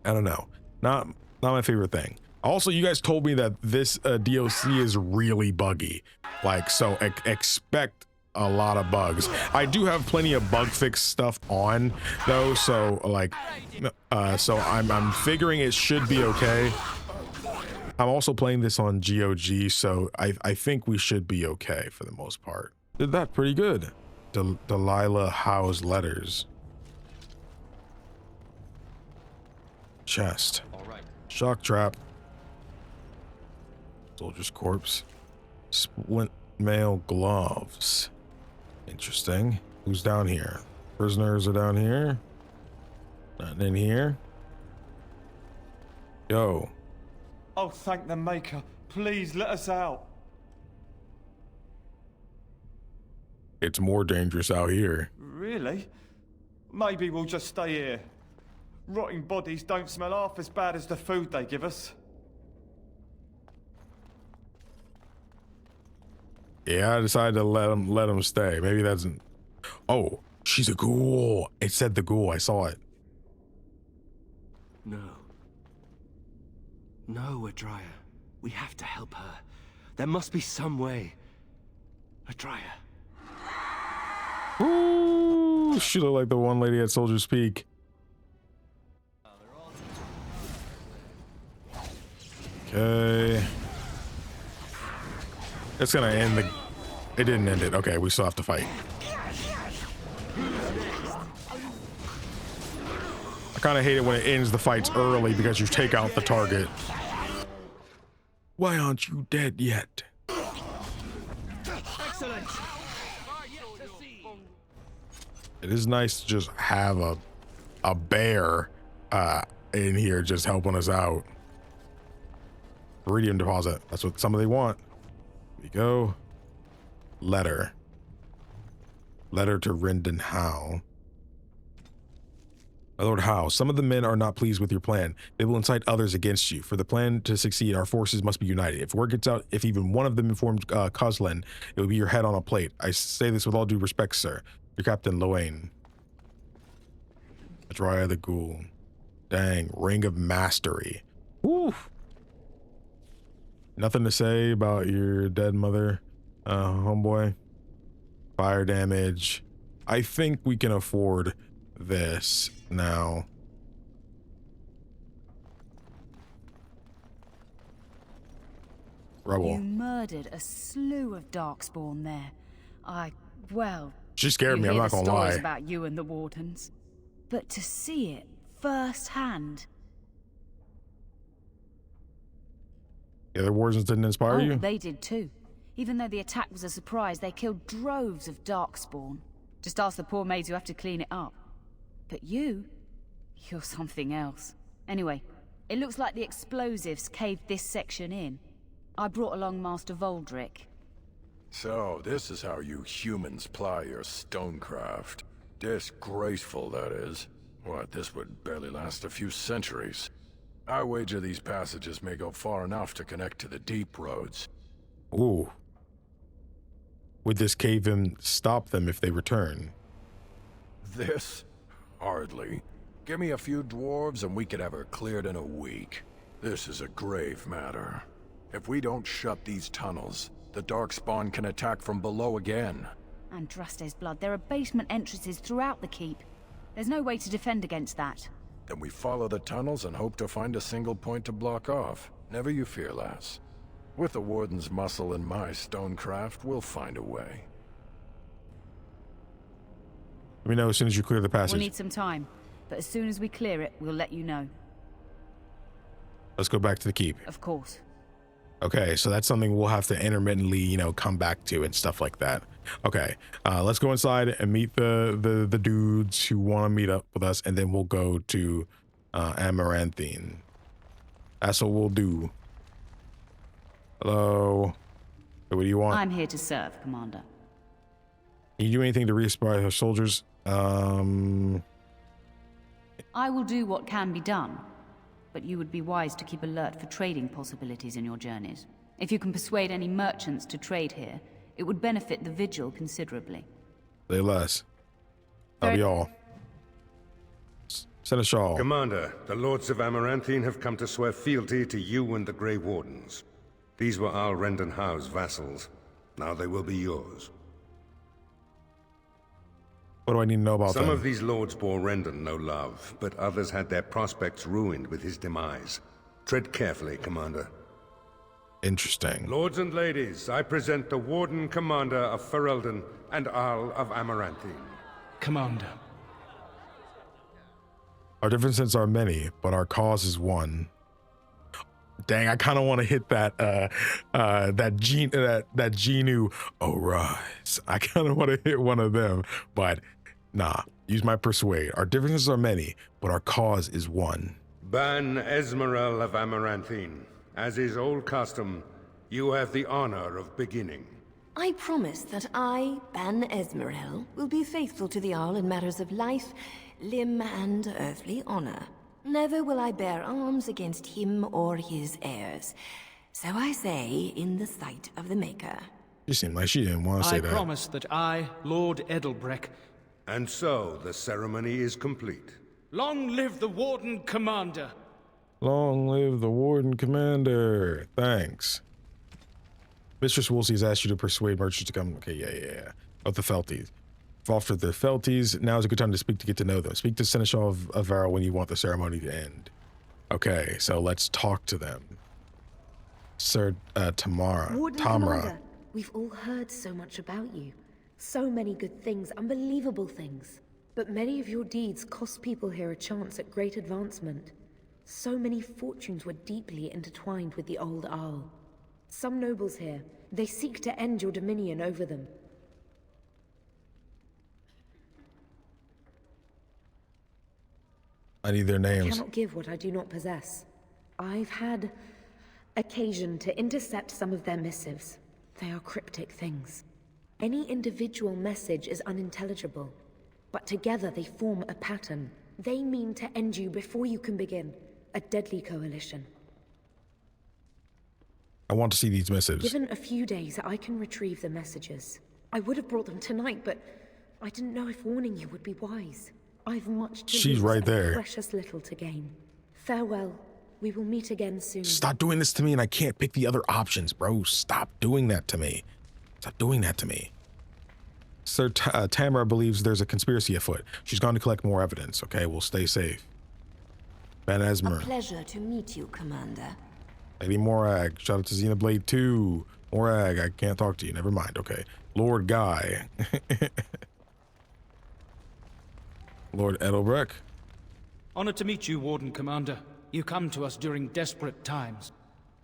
I don't know. Not my favorite thing. Also, you guys told me that this DLC is really buggy. Like, so expect a lot of bugs. I do have plenty of bug fix stuff on though, so like so I'm figuring it should be okay. I'm also playing this on GOG, so I think we should be okay for the most part. Did that pretty good. Delilah Howe's letters. Chest. Shock trap. Soldier's corpse. Splint mail gloves. Interesting. Who's down here? Prisoners are down here. Nothing in here. Yo. Oh, thank the Maker. Please let us out. It's more dangerous out here. Really? Maybe we'll just stay here. Rotting bodies don't smell half as bad as the food they give us. Yeah, I decided to let him stay. Maybe that's... Oh, she's a ghoul. It said the ghoul. I saw it. No. No, Adria. We have to help her. There must be some way. Adria. Ooh, she looked like the one lady at Soldier's Peak. Okay. It's gonna end the... It didn't end it. Okay, we still have to fight. I kind of hate it when it ends the fights early because you take out the target. Why aren't you dead yet? Excellent. It is nice to just have a bear in here just helping us out. Iridium deposit. That's what somebody want. Here we go. Letter. Letter to Rendon Howe. My Lord Howe, some of the men are not pleased with your plan. They will incite others against you. For the plan to succeed, our forces must be united. If word gets out, if even one of them informed Coslin, it will be your head on a plate. I say this with all due respect, sir. Your Captain Loane. Adria the Ghoul. Dang, Ring of Mastery. Woo! Nothing to say about your dead mother, homeboy. Fire damage. I think we can afford this now. Rebel. You murdered a slew of Darkspawn there. Well... She scared me, I'm not gonna lie. About you and the Wardens. But to see it firsthand... The other Wardens didn't inspire you? They did too. Even though the attack was a surprise, they killed droves of Darkspawn. Just ask the poor maids who have to clean it up. But you're something else. Anyway, it looks like the explosives caved this section in. I brought along Master Voldrick. So, this is how you humans ply your stonecraft. Disgraceful, that is. What, this would barely last a few centuries. I wager these passages may go far enough to connect to the deep roads. Ooh. Would this cave-in stop them if they return? This? Hardly. Give me a few dwarves and we could have her cleared in a week. This is a grave matter. If we don't shut these tunnels, the Darkspawn can attack from below again. Andraste's blood, there are basement entrances throughout the keep. There's no way to defend against that. Then we follow the tunnels and hope to find a single point to block off. Never you fear, lass. With the Warden's muscle and my stonecraft, we'll find a way. Let me know as soon as you clear the passage. We'll need some time, but as soon as we clear it, we'll let you know. Let's go back to the keep. Of course. Okay, so that's something we'll have to intermittently, you know, come back to and stuff like that. Okay, let's go inside and meet the dudes who want to meet up with us, and then we'll go to Amaranthine. That's what we'll do. Hello. What do you want? I'm here to serve, Commander. Can you do anything to re-inspire our soldiers? I will do what can be done, but you would be wise to keep alert for trading possibilities in your journeys. If you can persuade any merchants to trade here, It would benefit the Vigil considerably. Say less. That'll be all. Seneschal. Commander, the Lords of Amaranthine have come to swear fealty to you and the Grey Wardens. These were Nathaniel Howe's vassals. Now they will be yours. What do I need to know about them? Some of these lords bore Rendon no love, but others had their prospects ruined with his demise. Tread carefully, Commander. Interesting. Lords and ladies, I present the Warden Commander of Ferelden and Arl of Amaranthine. Commander. Our differences are many, but our cause is one. Dang, I kind of want to hit that Genu arise. I kind of want to hit one of them, but nah. Use my persuade. Our differences are many, but our cause is one. Ban Esmeralda of Amaranthine, as is old custom, you have the honor of beginning. I promise that I, Ban Esmeralda, will be faithful to the Arl in matters of life, limb, and earthly honor. Never will I bear arms against him or his heirs. So I say, in the sight of the Maker. She seemed like she didn't want to say that. I promise that I, Lord Edelbreck... And so, the ceremony is complete. Long live the Warden Commander! Long live the Warden Commander. Thanks. Mistress Woolsey's asked you to persuade merchants to come. Okay, yeah. Of the Felties. After the Felties, now is a good time to get to know them. Speak to Seneschal of Varel when you want the ceremony to end. Okay, so let's talk to them. Sir Tamara. Commander, we've all heard so much about you. So many good things, unbelievable things. But many of your deeds cost people here a chance at great advancement. So many fortunes were deeply intertwined with the old Arl. Some nobles here, they seek to end your dominion over them. I need their names. I cannot give what I do not possess. I've had occasion to intercept some of their missives. They are cryptic things. Any individual message is unintelligible, but together they form a pattern. They mean to end you before you can begin. A deadly coalition. I want to see these missives. Given a few days, I can retrieve the messages. I would have brought them tonight, but I didn't know if warning you would be wise. I've much to She's lose right and there. Precious little to gain. Farewell. We will meet again soon. Stop doing this to me and I can't pick the other options, bro. Stop doing that to me. Stop doing that to me. Sir Tamara believes there's a conspiracy afoot. She's gone to collect more evidence. Okay, we'll stay safe. Ben Esmer. A pleasure to meet you, Commander. Lady Morag. Shout out to Xenoblade 2. Morag, I can't talk to you. Never mind. Okay. Lord Guy. Lord Edelbreck. Honored to meet you, Warden Commander. You come to us during desperate times.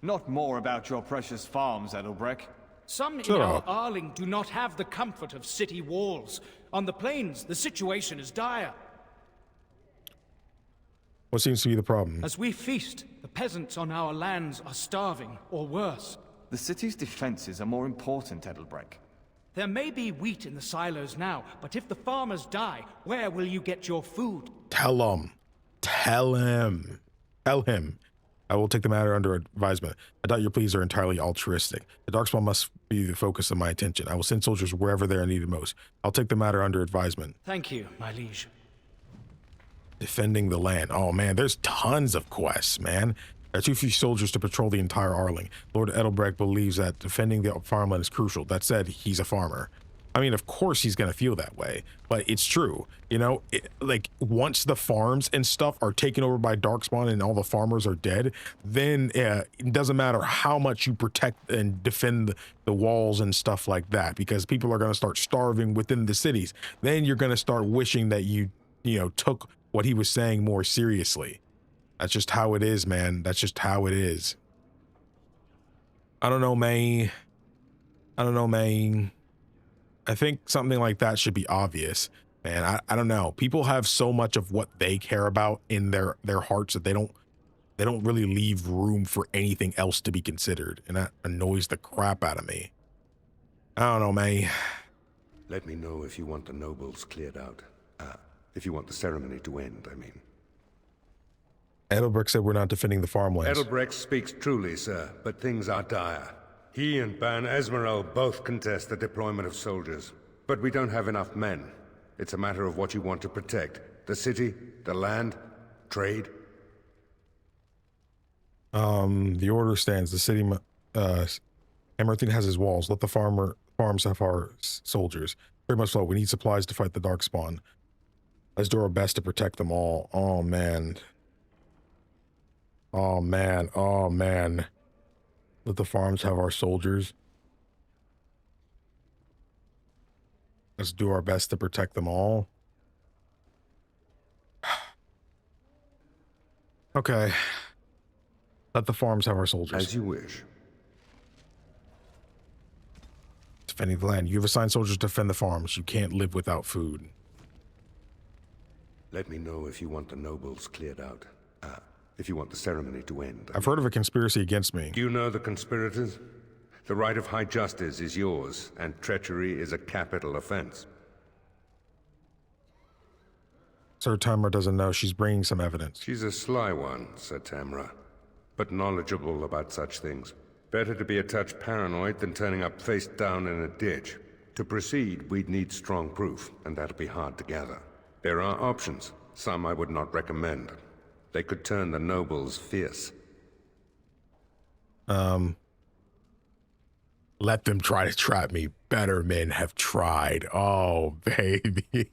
Not more about your precious farms, Edelbreck. Some in our Arling do not have the comfort of city walls. On the plains, the situation is dire. What seems to be the problem? As we feast, the peasants on our lands are starving, or worse. The city's defenses are more important, Edelbreck. There may be wheat in the silos now, but if the farmers die, where will you get your food? Tell him. Tell him. Tell him. I will take the matter under advisement. I doubt your pleas are entirely altruistic. The Darkspawn must be the focus of my attention. I will send soldiers wherever they are needed most. I'll take the matter under advisement. Thank you, my liege. Defending the land. Oh man, there's tons of quests, man. There are too few soldiers to patrol the entire Arling. Lord Edelbreck believes that defending the farmland is crucial. That said, he's a farmer. I mean, of course he's gonna feel that way, but it's true. You know, like once the farms and stuff are taken over by Darkspawn and all the farmers are dead, then it doesn't matter how much you protect and defend the walls and stuff like that, because people are gonna start starving within the cities. Then you're gonna start wishing that you took what he was saying more seriously. That's just how it is, man. That's just how it is. I don't know, man. I think something like that should be obvious, man. I don't know. People have so much of what they care about in their hearts that they don't really leave room for anything else to be considered, and that annoys the crap out of me. I don't know, man. Let me know if you want the nobles cleared out. If you want the ceremony to end, I mean. Edelbreck said we're not defending the farmlands. Edelbreck speaks truly, sir, but things are dire. He and Ban Esmeralda both contest the deployment of soldiers, but we don't have enough men. It's a matter of what you want to protect. The city, the land, trade. The order stands. The city, Amaranthine has his walls. Let the farms have our soldiers. Very much so. We need supplies to fight the Darkspawn. Let's do our best to protect them all. Oh, man. Oh, man. Oh, man. Let the farms have our soldiers. Let's do our best to protect them all. Okay. Let the farms have our soldiers. As you wish. Defending the land. You have assigned soldiers to defend the farms. You can't live without food. Let me know if you want the nobles cleared out. If you want the ceremony to end. I've heard of a conspiracy against me. Do you know the conspirators? The right of high justice is yours, and treachery is a capital offense. Sir Tamra doesn't know. She's bringing some evidence. She's a sly one, Sir Tamra, but knowledgeable about such things. Better to be a touch paranoid than turning up face down in a ditch. To proceed, we'd need strong proof, and that'll be hard to gather. There are options, some I would not recommend. They could turn the nobles fierce. Let them try to trap me. Better men have tried. Oh, baby.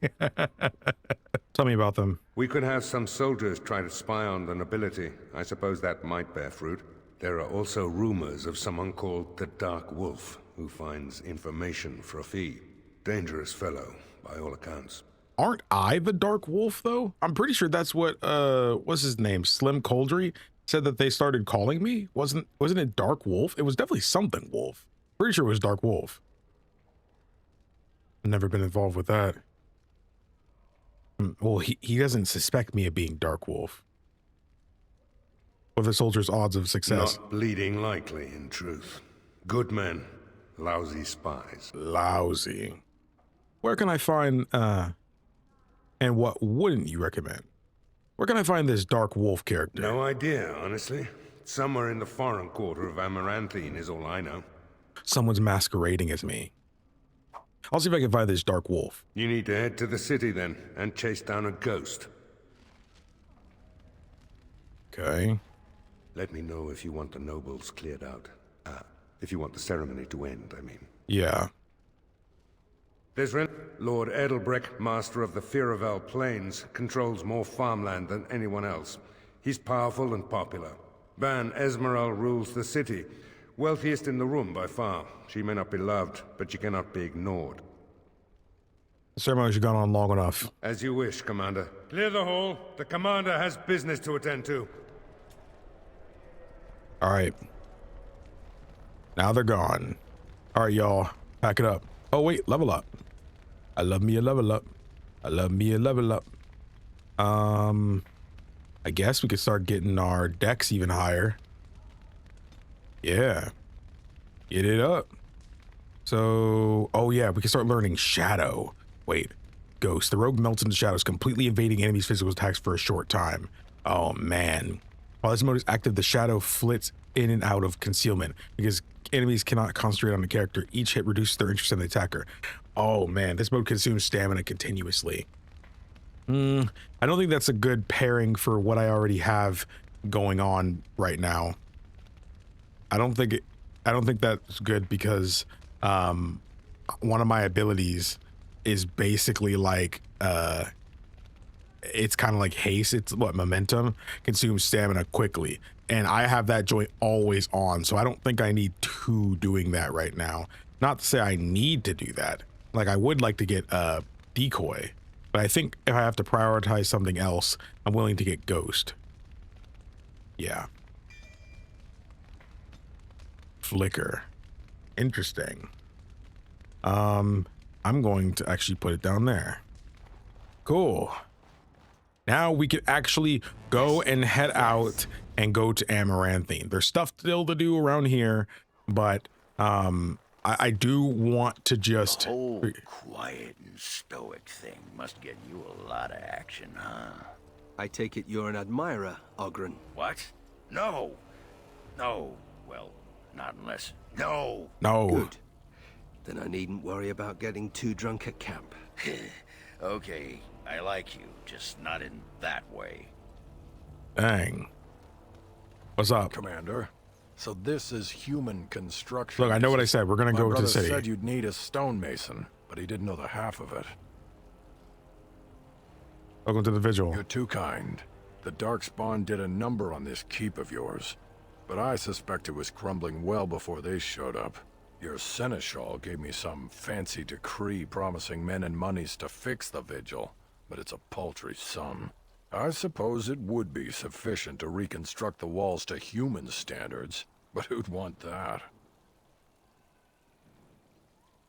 Tell me about them. We could have some soldiers try to spy on the nobility. I suppose that might bear fruit. There are also rumors of someone called the Dark Wolf, who finds information for a fee. Dangerous fellow, by all accounts. Aren't I the Dark Wolf, though? I'm pretty sure that's what, what's his name? Slim Coldry said that they started calling me. Wasn't it Dark Wolf? It was definitely something Wolf. Pretty sure it was Dark Wolf. I've never been involved with that. Well, he doesn't suspect me of being Dark Wolf. What are the soldiers' odds of success? Not bleeding likely, in truth. Good men, lousy spies. Lousy. Where can I find, and what wouldn't you recommend? Where can I find this Dark Wolf character? No idea, honestly. Somewhere in the foreign quarter of Amaranthine is all I know. Someone's masquerading as me. I'll see if I can find this Dark Wolf. You need to head to the city then, and chase down a ghost. Okay. Let me know if you want the nobles cleared out. If you want the ceremony to end, I mean. Yeah. There's Lord Edelbreck, master of the Ferelden Plains, controls more farmland than anyone else. He's powerful and popular. Ban Esmeralda rules the city. Wealthiest in the room by far. She may not be loved, but she cannot be ignored. The ceremony's gone on long enough. As you wish, Commander. Clear the hall. The Commander has business to attend to. All right. Now they're gone. All right, y'all. Pack it up. Oh, wait. Level up. I love me a level up. I love me a level up. I guess we could start getting our decks even higher. Yeah. Get it up. So, oh yeah, we can start learning Shadow. Wait. Ghost. The rogue melts into shadows, completely evading enemies' physical attacks for a short time. Oh, man. While this mode is active, the shadow flits in and out of concealment because enemies cannot concentrate on the character. Each hit reduces their interest in the attacker. Oh man, this mode consumes stamina continuously. I don't think that's a good pairing for what I already have going on right now. I don't think that's good because one of my abilities is basically like it's kind of like haste. It's what momentum consumes stamina quickly, and I have that joint always on, so I don't think I need two doing that right now. Not to say I need to do that. Like, I would like to get a decoy, but I think if I have to prioritize something else, I'm willing to get ghost. Yeah. Flicker. Interesting. I'm going to actually put it down there. Cool. Now we can actually go and head out and go to Amaranthine. There's stuff still to do around here, but I do want to just... The whole quiet and stoic thing must get you a lot of action, huh? I take it you're an admirer, Ogren. What? No. No. Well, Not unless... No! No. Good. Then I needn't worry about getting too drunk at camp. Okay, I like you, just not in that way. Dang. What's up? Commander, so this is human construction. Look, I know what I said. We're gonna go to the city. My brother said you'd need a stonemason, but he didn't know the half of it. Welcome to the Vigil. You're too kind. The Darkspawn did a number on this keep of yours, but I suspect it was crumbling well before they showed up. Your seneschal gave me some fancy decree promising men and monies to fix the Vigil, but it's a paltry sum. I suppose it would be sufficient to reconstruct the walls to human standards, but who'd want that?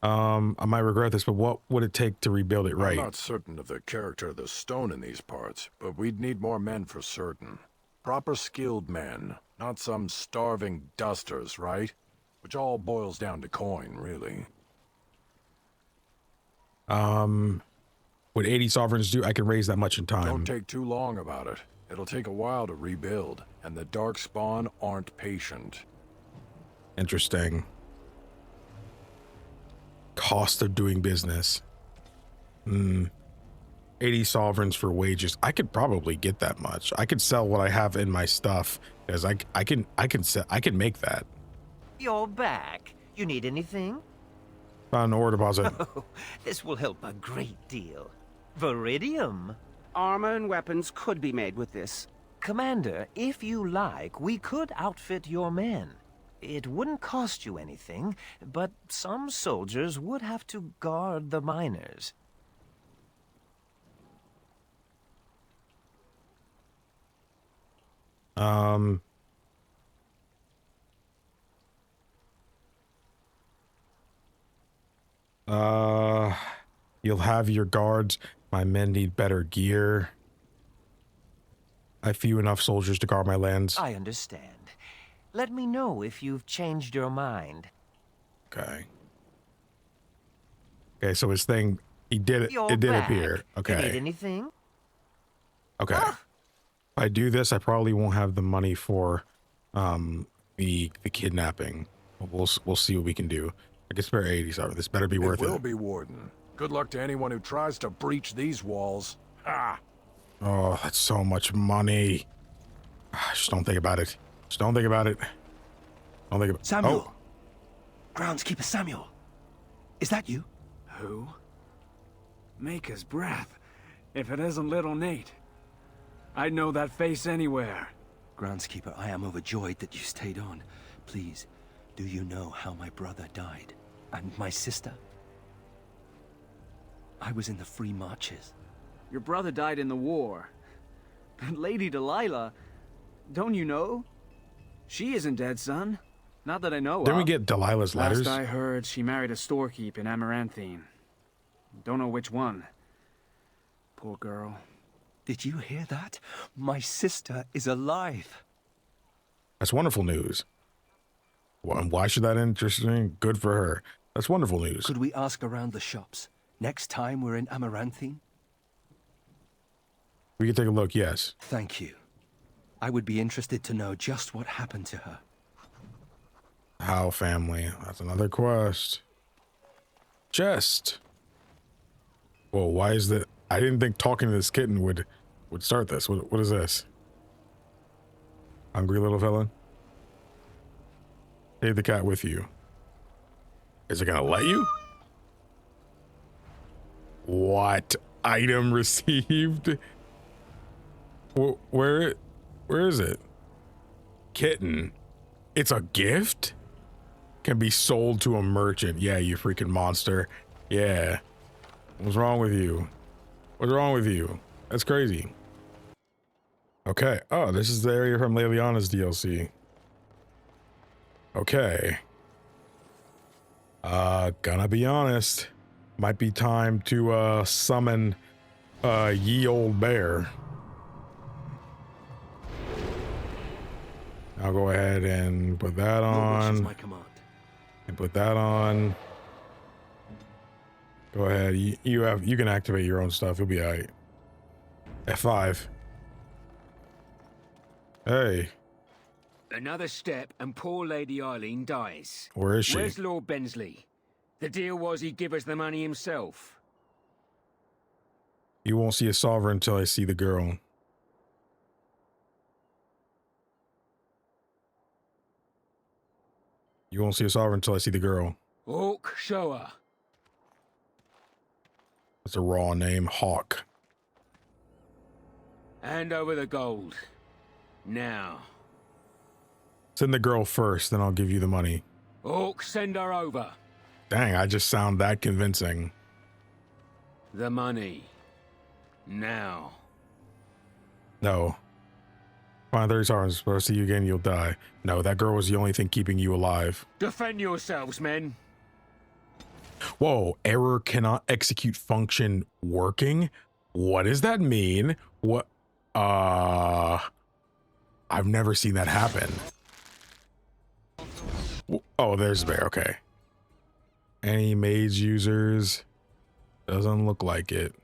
I might regret this, but what would it take to rebuild it right? I'm not certain of the character of the stone in these parts, but we'd need more men for certain. Proper skilled men, not some starving dusters, right? Which all boils down to coin, really. What 80 sovereigns do, I can raise that much in time. Don't take too long about it. It'll take a while to rebuild, and the Darkspawn aren't patient. Interesting. Cost of doing business. 80 sovereigns for wages. I could probably get that much. I could sell what I have in my stuff, because I can make that. You're back. You need anything? Found an ore deposit. Oh, this will help a great deal. Viridium. Armor and weapons could be made with this. Commander, if you like, we could outfit your men. It wouldn't cost you anything, but some soldiers would have to guard the miners. You'll have your guards. My men need better gear. I have few enough soldiers to guard my lands. I understand. Let me know if you've changed your mind. Okay. Okay, so his thing, he did it. You're It did back. appear. Okay. You need anything? Okay. If I do this, I probably won't have the money for the kidnapping. We'll see what we can do. I can spare 80, so this better be worth it. It will be, Warden. Good luck to anyone who tries to breach these walls. Ha! Oh, that's so much money. Just don't think about it. Just don't think about it. Don't think about Samuel! Oh. Groundskeeper Samuel! Is that you? Who? Maker's breath. If it isn't little Nate. I'd know that face anywhere. Groundskeeper, I am overjoyed that you stayed on. Please, do you know how my brother died? And my sister? I was in the Free Marches. Your brother died in the war. But Lady Delilah, don't you know? She isn't dead, son. Not that I know of. Didn't we get Delilah's letters? Last I heard, she married a storekeep in Amaranthine. Don't know which one. Poor girl. Did you hear that? My sister is alive. That's wonderful news. Why should that interesting? Good for her. That's wonderful news. Could we ask around the shops next time we're in Amaranthine? We can take a look, yes. Thank you. I would be interested to know just what happened to her. Howe family. That's another quest. Chest. Whoa, why is that? I didn't think talking to this kitten would start this. What is this? Hungry little fella? Take the cat with you. Is it gonna let you? What? Item received? Where is it? Kitten. It's a gift? Can be sold to a merchant. Yeah, you freaking monster. Yeah. What's wrong with you? What's wrong with you? That's crazy. Okay. Oh, this is the area from Leliana's DLC. Okay. Gonna be honest. Might be time to summon ye old bear. I'll go ahead and put that on. My command. And put that on. Go ahead. You can activate your own stuff. You'll be alright. F5. Hey. Another step and poor Lady Eileen dies. Where is she? Where's Lord Bensley? The deal was he'd give us the money himself. You won't see a sovereign until I see the girl. You won't see a sovereign until I see the girl. Hawk, show her. That's a raw name, Hawk. Hand over the gold. Now. Send the girl first, then I'll give you the money. Hawk, send her over. Dang, I just sound that convincing. The money. Now. No. Fine, 30 sovereigns. If I see you again, you'll die. No, that girl was the only thing keeping you alive. Defend yourselves, men. Whoa, error cannot execute function working? What does that mean? What? I've never seen that happen. Oh, there's the bear, okay. Any mage users? Doesn't look like it.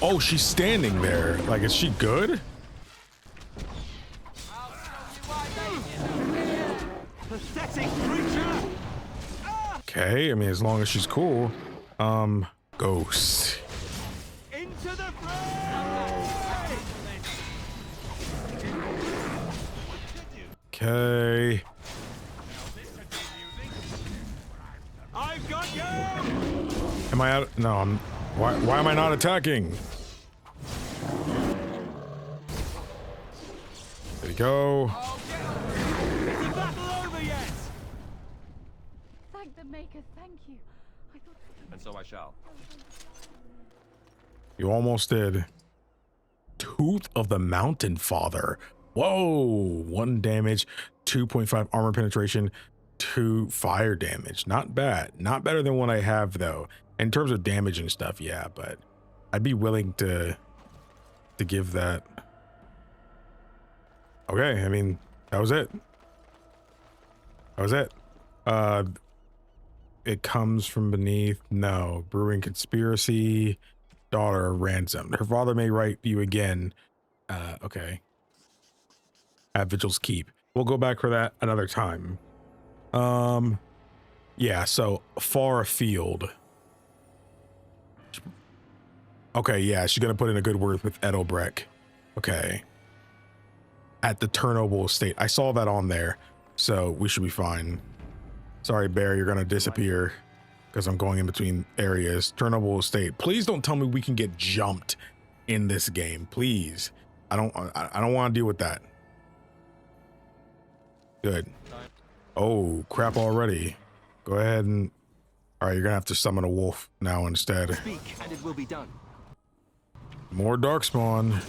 Oh, she's standing there. Like, is she good? Okay, I mean, as long as she's cool. Ghost. Okay. I've got you. Am I out? No, I'm. Why am I not attacking? There you go. Thank the Maker, thank you. I thought... And so I shall. You almost did. Tooth of the Mountain Father. Whoa, 1 damage, 2.5 armor penetration, 2 fire damage. Not bad. Not better than what I have though. In terms of damage and stuff, yeah, but I'd be willing to give that. Okay, I mean, that was it. That was it. It comes from beneath. No. Brewing conspiracy. Daughter of Ransom. Her father may write you again. Okay. At Vigil's Keep. We'll go back for that another time. Yeah, so far afield. Okay, yeah, she's gonna put in a good word with Edelbreck. Okay. At the Chernobyl estate. I saw that on there, so we should be fine. Sorry, Bear, you're gonna disappear because I'm going in between areas. Chernobyl estate. Please don't tell me we can get jumped in this game, please. I don't want to deal with that. Good. Oh, crap already. Go ahead and... All right, you're gonna have to summon a wolf now instead. Speak, and it will be done. More Darkspawn.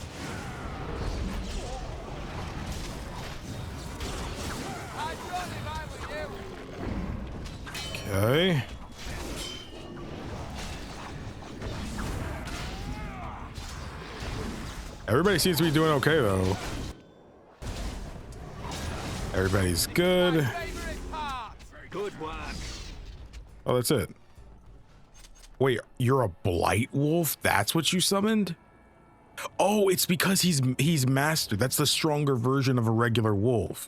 Okay. Everybody seems to be doing okay though. Everybody's good. Good work. Oh, that's it. Wait, you're a blight wolf? That's what you summoned? Oh, it's because he's master. That's the stronger version of a regular wolf.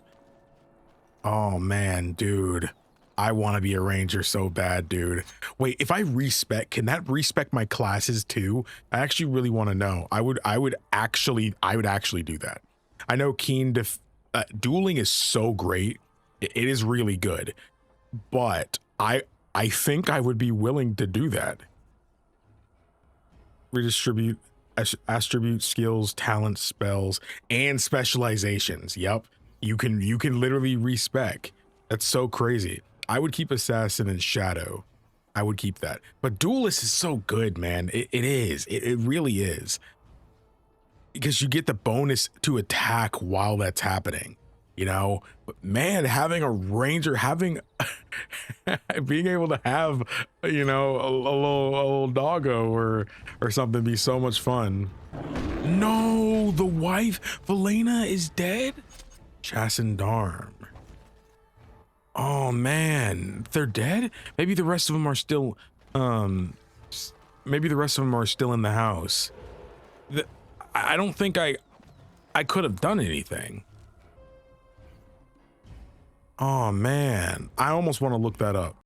Oh man, dude. I want to be a ranger so bad, dude. Wait, if I respec, can that respec my classes too? I actually really want to know. I would actually do that. I know dueling is so great. It is really good. But I think I would be willing to do that. Redistribute attribute skills, talents, spells, and specializations. Yep. You can literally respec. That's so crazy. I would keep Assassin and Shadow. I would keep that. But Duelist is so good, man. It is. It really is. Because you get the bonus to attack while that's happening. You know? But man, having a ranger, being able to have, you know, a little doggo or something be so much fun. No, the wife, Valena, is dead? Chasm. Oh man, they're dead? Maybe the rest of them are still, maybe the rest of them are still in the house. I don't think I could have done anything. Oh man, I almost want to look that up.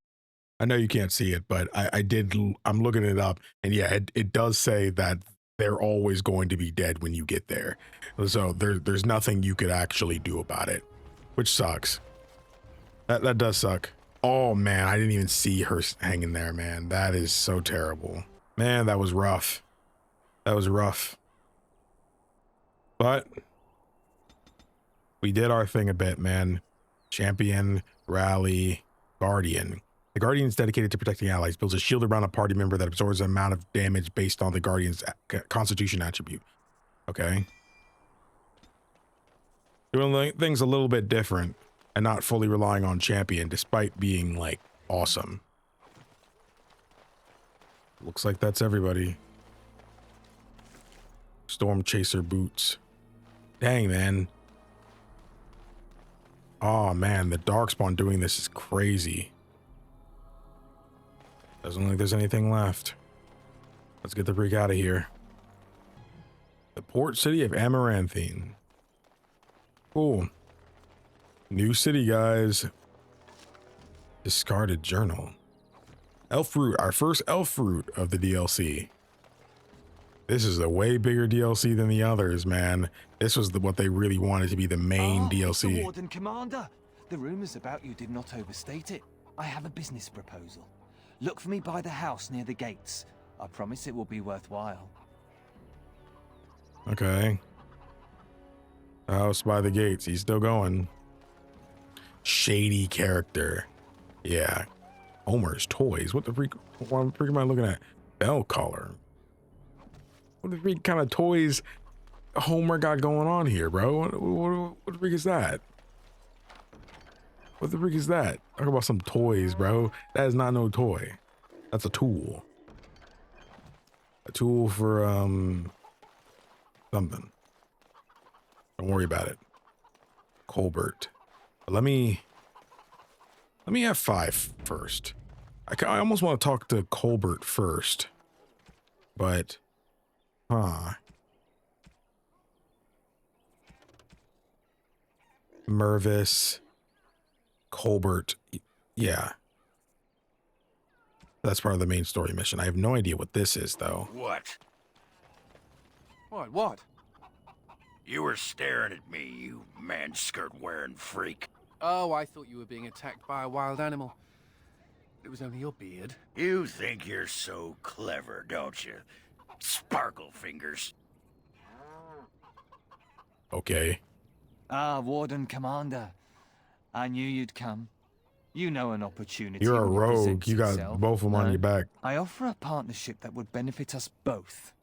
I know you can't see it, but I'm looking it up, and yeah, it does say that they're always going to be dead when you get there. So there's nothing you could actually do about it, which sucks. That does suck. Oh man, I didn't even see her hanging there, man. That is so terrible. Man, that was rough. That was rough. But we did our thing a bit, man. Champion, rally, guardian. The guardian is dedicated to protecting allies, builds a shield around a party member that absorbs an amount of damage based on the guardian's constitution attribute. Okay. Doing things a little bit different and not fully relying on champion despite being like awesome. Looks like that's everybody. Storm chaser boots. Dang, man. Oh man, the Darkspawn doing this is crazy. Doesn't look like there's anything left. Let's get the freak out of here. The port city of Amaranthine. Cool. New city, guys. Discarded journal. Elf root, our first elf root of the DLC. This is a way bigger DLC than the others, man. This was what they really wanted to be the main DLC. The Warden Commander. The rumors about you did not overstate it. I have a business proposal. Look for me by the house near the gates. I promise it will be worthwhile. Okay. House by the gates. He's still going. Shady character. Yeah. Homer's toys. What the freak am I looking at? Bell collar. What the freak kind of toys Homer got going on here, bro? What the freak is that? What the freak is that? Talk about some toys, bro. That is not no toy. That's a tool. A tool for something. Don't worry about it. Colbert. Let me have 5 first. I almost want to talk to Colbert first, but Mervis, Colbert, yeah. That's part of the main story mission. I have no idea what this is, though. What? What? You were staring at me, you man-skirt-wearing freak. Oh, I thought you were being attacked by a wild animal. It was only your beard. You think you're so clever, don't you? Sparkle fingers. Okay. Ah, Warden Commander. I knew you'd come. You know an opportunity. You're a when it rogue. presents You got itself. both of them on your back. I offer a partnership that would benefit us both.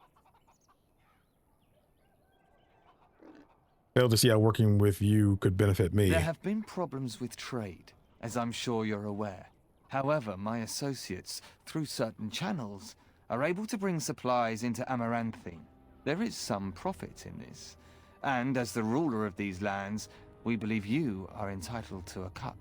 Failed to see how working with you could benefit me. There have been problems with trade, as I'm sure you're aware. However, my associates, through certain channels, are able to bring supplies into Amaranthine. There is some profit in this. And as the ruler of these lands, we believe you are entitled to a cut.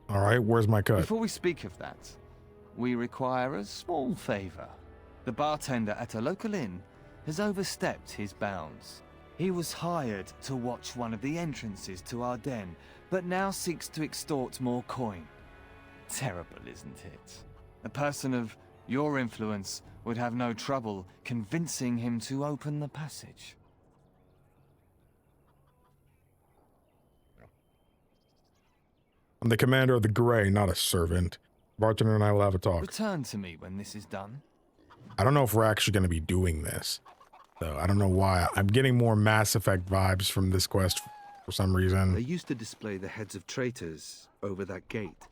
All right, where's my cut? Before we speak of that, we require a small favor. The bartender at a local inn has overstepped his bounds. He was hired to watch one of the entrances to our den, but now seeks to extort more coin. Terrible, isn't it? A person of your influence would have no trouble convincing him to open the passage. I'm the commander of the Grey, not a servant. Bartender and I will have a talk. Return to me when this is done. I don't know if we're actually going to be doing this, though. I don't know why. I'm getting more Mass Effect vibes from this quest for some reason. They used to display the heads of traitors over that gate.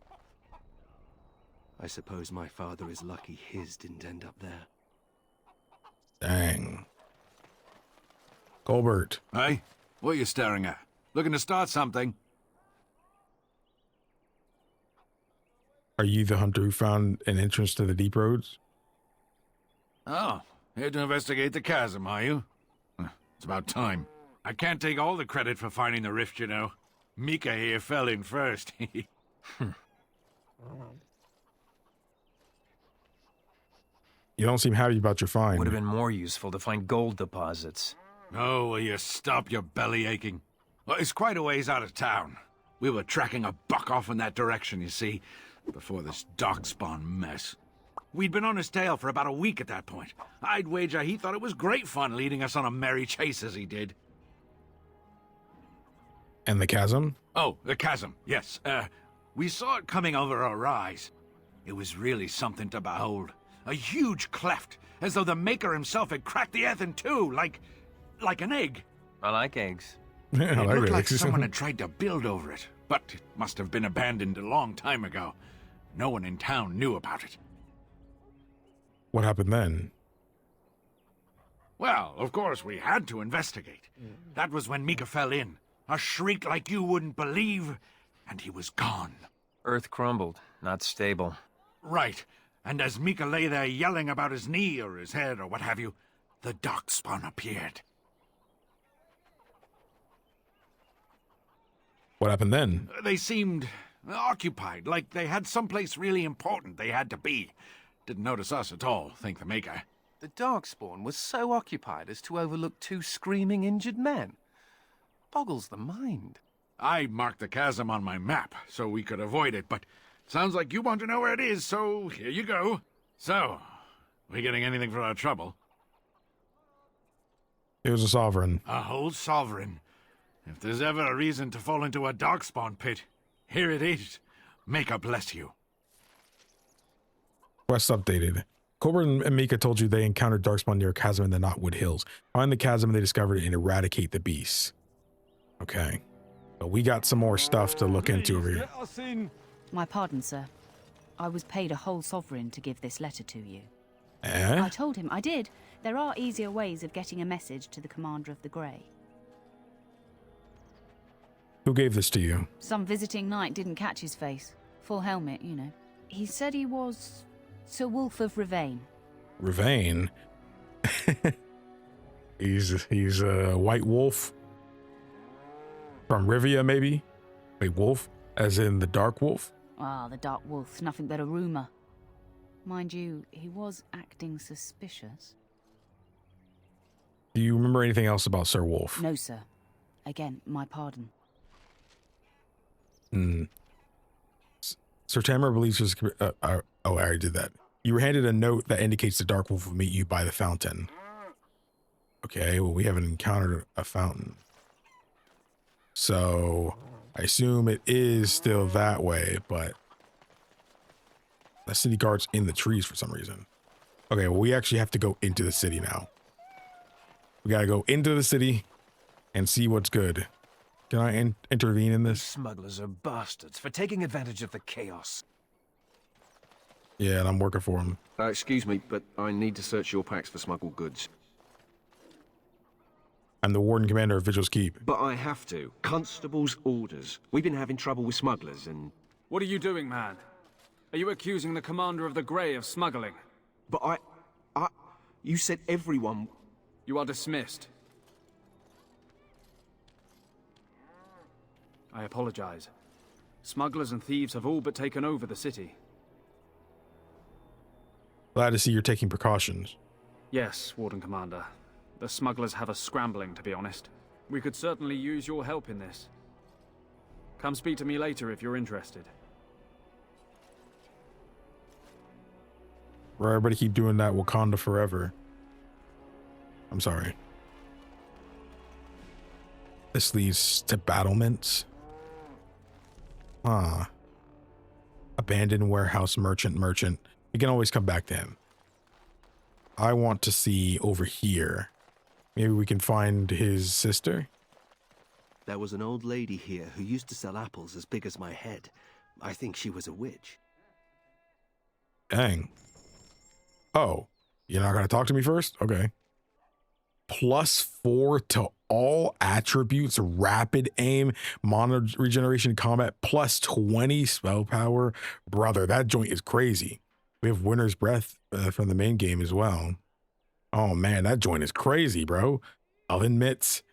I suppose my father is lucky his didn't end up there. Dang. Colbert. Hey, what are you staring at? Looking to start something? Are you the hunter who found an entrance to the deep roads? Oh, here to investigate the chasm, are you? It's about time. I can't take all the credit for finding the rift, you know. Mika here fell in first. You don't seem happy about your find. Would have been more useful to find gold deposits. Oh, will you stop your belly aching? Well, it's quite a ways out of town. We were tracking a buck off in that direction, you see, before this Darkspawn mess. We'd been on his tail for about a week at that point. I'd wager he thought it was great fun leading us on a merry chase as he did. And the chasm? Oh, the chasm, yes. We saw it coming over our rise. It was really something to behold. A huge cleft, as though the Maker himself had cracked the earth in two, like an egg. I like eggs. It looked like someone had tried to build over it, but it must have been abandoned a long time ago. No one in town knew about it. What happened then? Well, of course, we had to investigate. That was when Mika fell in. A shriek like you wouldn't believe, and he was gone. Earth crumbled, not stable. Right. And as Mika lay there yelling about his knee or his head or what have you, the Darkspawn appeared. What happened then? They seemed occupied, like they had someplace really important they had to be. Didn't notice us at all, thank the Maker. The Darkspawn was so occupied as to overlook 2 screaming injured men. Boggles the mind. I marked the chasm on my map so we could avoid it, but sounds like you want to know where it is, so here you go. So, we getting anything for our trouble? It was a sovereign. A whole sovereign. If there's ever a reason to fall into a Darkspawn pit, here it is. Maker bless you. Quest updated. Corbin and Mika told you they encountered Darkspawn near a chasm in the Knotwood Hills. Find the chasm they discovered it and eradicate the beasts. Okay. But we got some more stuff to look into over here. My pardon, sir. I was paid a whole sovereign to give this letter to you. Eh? I told him I did. There are easier ways of getting a message to the Commander of the Grey. Who gave this to you? Some visiting knight didn't catch his face. Full helmet, you know. He said he was Sir Wolf of Ravain. Ravain? he's a white wolf? From Rivia, maybe? Wait, wolf? As in the dark wolf? Ah, the Dark Wolf's nothing but a rumor. Mind you, he was acting suspicious. Do you remember anything else about Sir Wolf? No, sir. Again, my pardon. Sir Tamara believes his... oh, I already did that. You were handed a note that indicates the Dark Wolf will meet you by the fountain. Okay, well, we haven't encountered a fountain. So, I assume it is still that way, but... the city guard's in the trees for some reason. Okay, well, we actually have to go into the city now. We gotta go into the city and see what's good. Can I intervene in this? Smugglers are bastards for taking advantage of the chaos. Yeah, and I'm working for them. Excuse me, but I need to search your packs for smuggled goods. I'm the warden commander of Vigil's Keep. But I have to. Constable's orders. We've been having trouble with smugglers and... What are you doing, man? Are you accusing the Commander of the Grey of smuggling? But you said everyone... You are dismissed. I apologize. Smugglers and thieves have all but taken over the city. Glad to see you're taking precautions. Yes, Warden Commander. The smugglers have us scrambling, to be honest. We could certainly use your help in this. Come speak to me later if you're interested. Right, everybody keep doing that Wakanda forever. I'm sorry. This leads to battlements. Abandoned warehouse merchant. We can always come back to him. I want to see over here. Maybe we can find his sister? There was an old lady here who used to sell apples as big as my head. I think she was a witch. Dang. Oh, you're not going to talk to me first? Okay. +4 to all attributes, rapid aim, mana regeneration combat, +20 spell power. Brother, that joint is crazy. We have Winter's Breath from the main game as well. Oh man, that joint is crazy, bro. Oven mitts,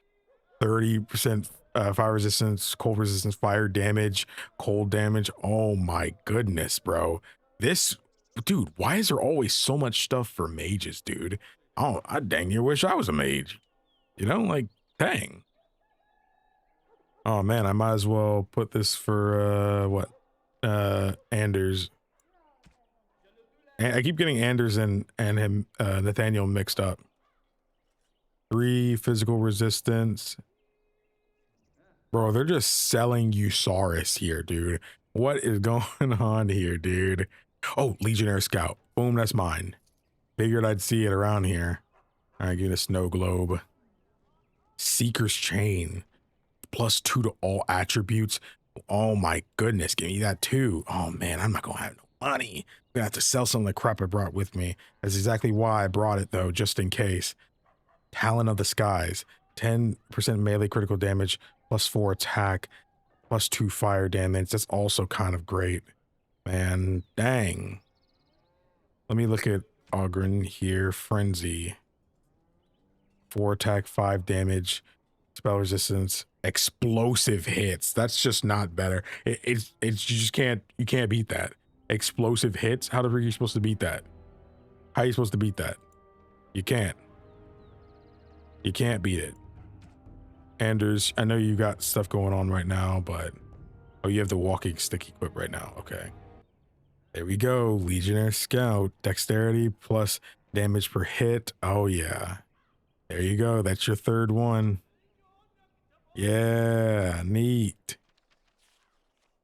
30% fire resistance, cold resistance, fire damage, cold damage. Oh my goodness, bro. This, dude, why is there always so much stuff for mages, dude? Oh, I dang near wish I was a mage. You know, like, dang. Oh man, I might as well put this for what? Anders. And I keep getting Anders and him Nathaniel mixed up. 3 physical resistance. Bro, they're just selling Usaris here, dude. What is going on here, dude? Oh, Legionnaire Scout. Boom, that's mine. Figured I'd see it around here. All right, give me a snow globe. Seeker's Chain. +2 to all attributes. Oh my goodness, give me that too. Oh man, I'm not gonna have no money. I'm gonna have to sell some of the crap I brought with me. That's exactly why I brought it though, just in case. Talon of the Skies. 10% melee critical damage, +4 attack, +2 fire damage. That's also kind of great. Man, dang. Let me look at Ogren here. Frenzy. 4 attack, 5 damage, spell resistance, explosive hits. That's just not better. It's you just can't beat that. Explosive hits. How the frick are you supposed to beat that? How are you supposed to beat that? You can't. You can't beat it. Anders, I know you got stuff going on right now, but oh, you have the walking stick equipped right now. Okay. There we go. Legionnaire Scout. Dexterity plus damage per hit. Oh yeah. There you go. That's your 3rd one. Yeah, neat.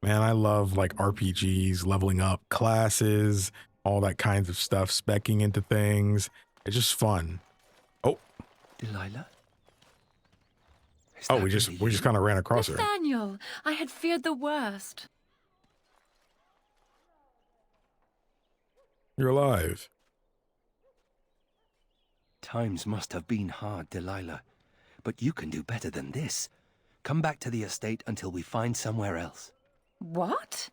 Man, I love like RPGs, leveling up classes, all that kinds of stuff, speccing into things. It's just fun. Oh, Delilah? Oh, we just kind of ran across her. Nathaniel, I had feared the worst. You're alive. Times must have been hard, Delilah. But you can do better than this. Come back to the estate until we find somewhere else. What?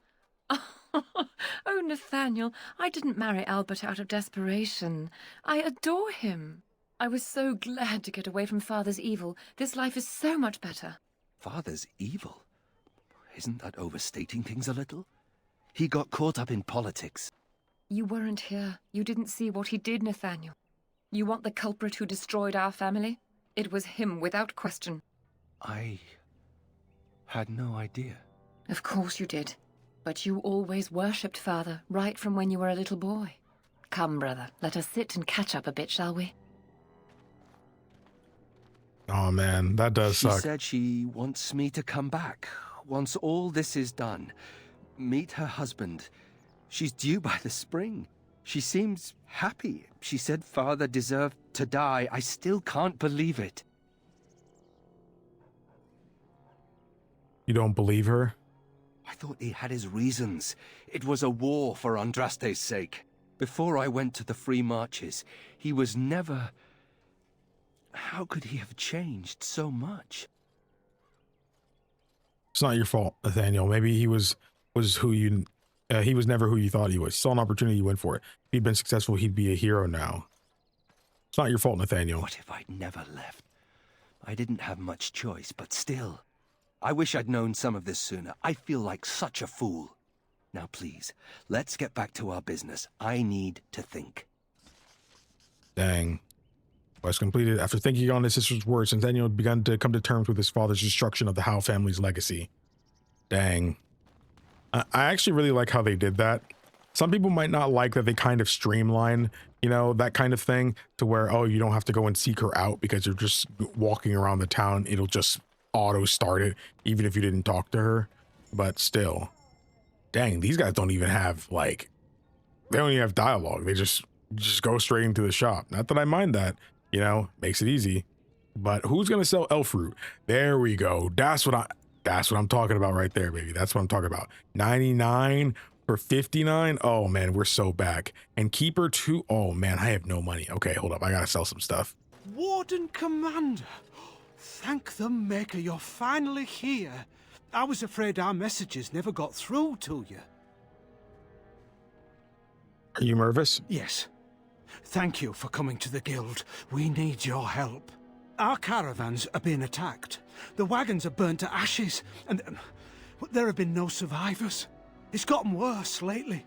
Oh, Nathaniel, I didn't marry Albert out of desperation. I adore him. I was so glad to get away from Father's evil. This life is so much better. Father's evil? Isn't that overstating things a little? He got caught up in politics. You weren't here. You didn't see what he did, Nathaniel. You want the culprit who destroyed our family? It was him, without question. I had no idea. Of course you did. But you always worshipped Father, right from when you were a little boy. Come, brother, let us sit and catch up a bit, shall we? Oh man, that does suck. She said she wants me to come back. Once all this is done. Meet her husband. She's due by the spring. She seems happy. She said Father deserved to die. I still can't believe it. You don't believe her? I thought he had his reasons. It was a war for Andraste's sake. Before I went to the Free Marches, he was never... How could he have changed so much? It's not your fault, Nathaniel. Maybe he was who you... he was never who you thought he was. Saw an opportunity, you went for it. If he'd been successful, he'd be a hero now. It's not your fault, Nathaniel. What if I'd never left? I didn't have much choice, but still. I wish I'd known some of this sooner. I feel like such a fool. Now please, let's get back to our business. I need to think. Dang. Quest completed. After thinking on his sister's words, Nathaniel had begun to come to terms with his father's destruction of the Howe family's legacy. Dang. I actually really like how they did that. Some people might not like that they kind of streamline, you know, that kind of thing to where, oh, you don't have to go and seek her out because you're just walking around the town. It'll just auto start it, even if you didn't talk to her. But still, dang, these guys don't even have like, they don't even have dialogue. They just go straight into the shop. Not that I mind that, you know, makes it easy. But who's going to sell elf fruit? There we go. That's what I'm talking about right there, baby. That's what I'm talking about. 99 for 59. Oh man, we're so back. And Keeper 2. Oh man, I have no money. Okay, hold up. I gotta sell some stuff. Warden Commander, thank the Maker you're finally here. I was afraid our messages never got through to you. Are you Mervis? Yes. Thank you for coming to the guild. We need your help. Our caravans are being attacked. The wagons are burnt to ashes, and there have been no survivors. It's gotten worse lately.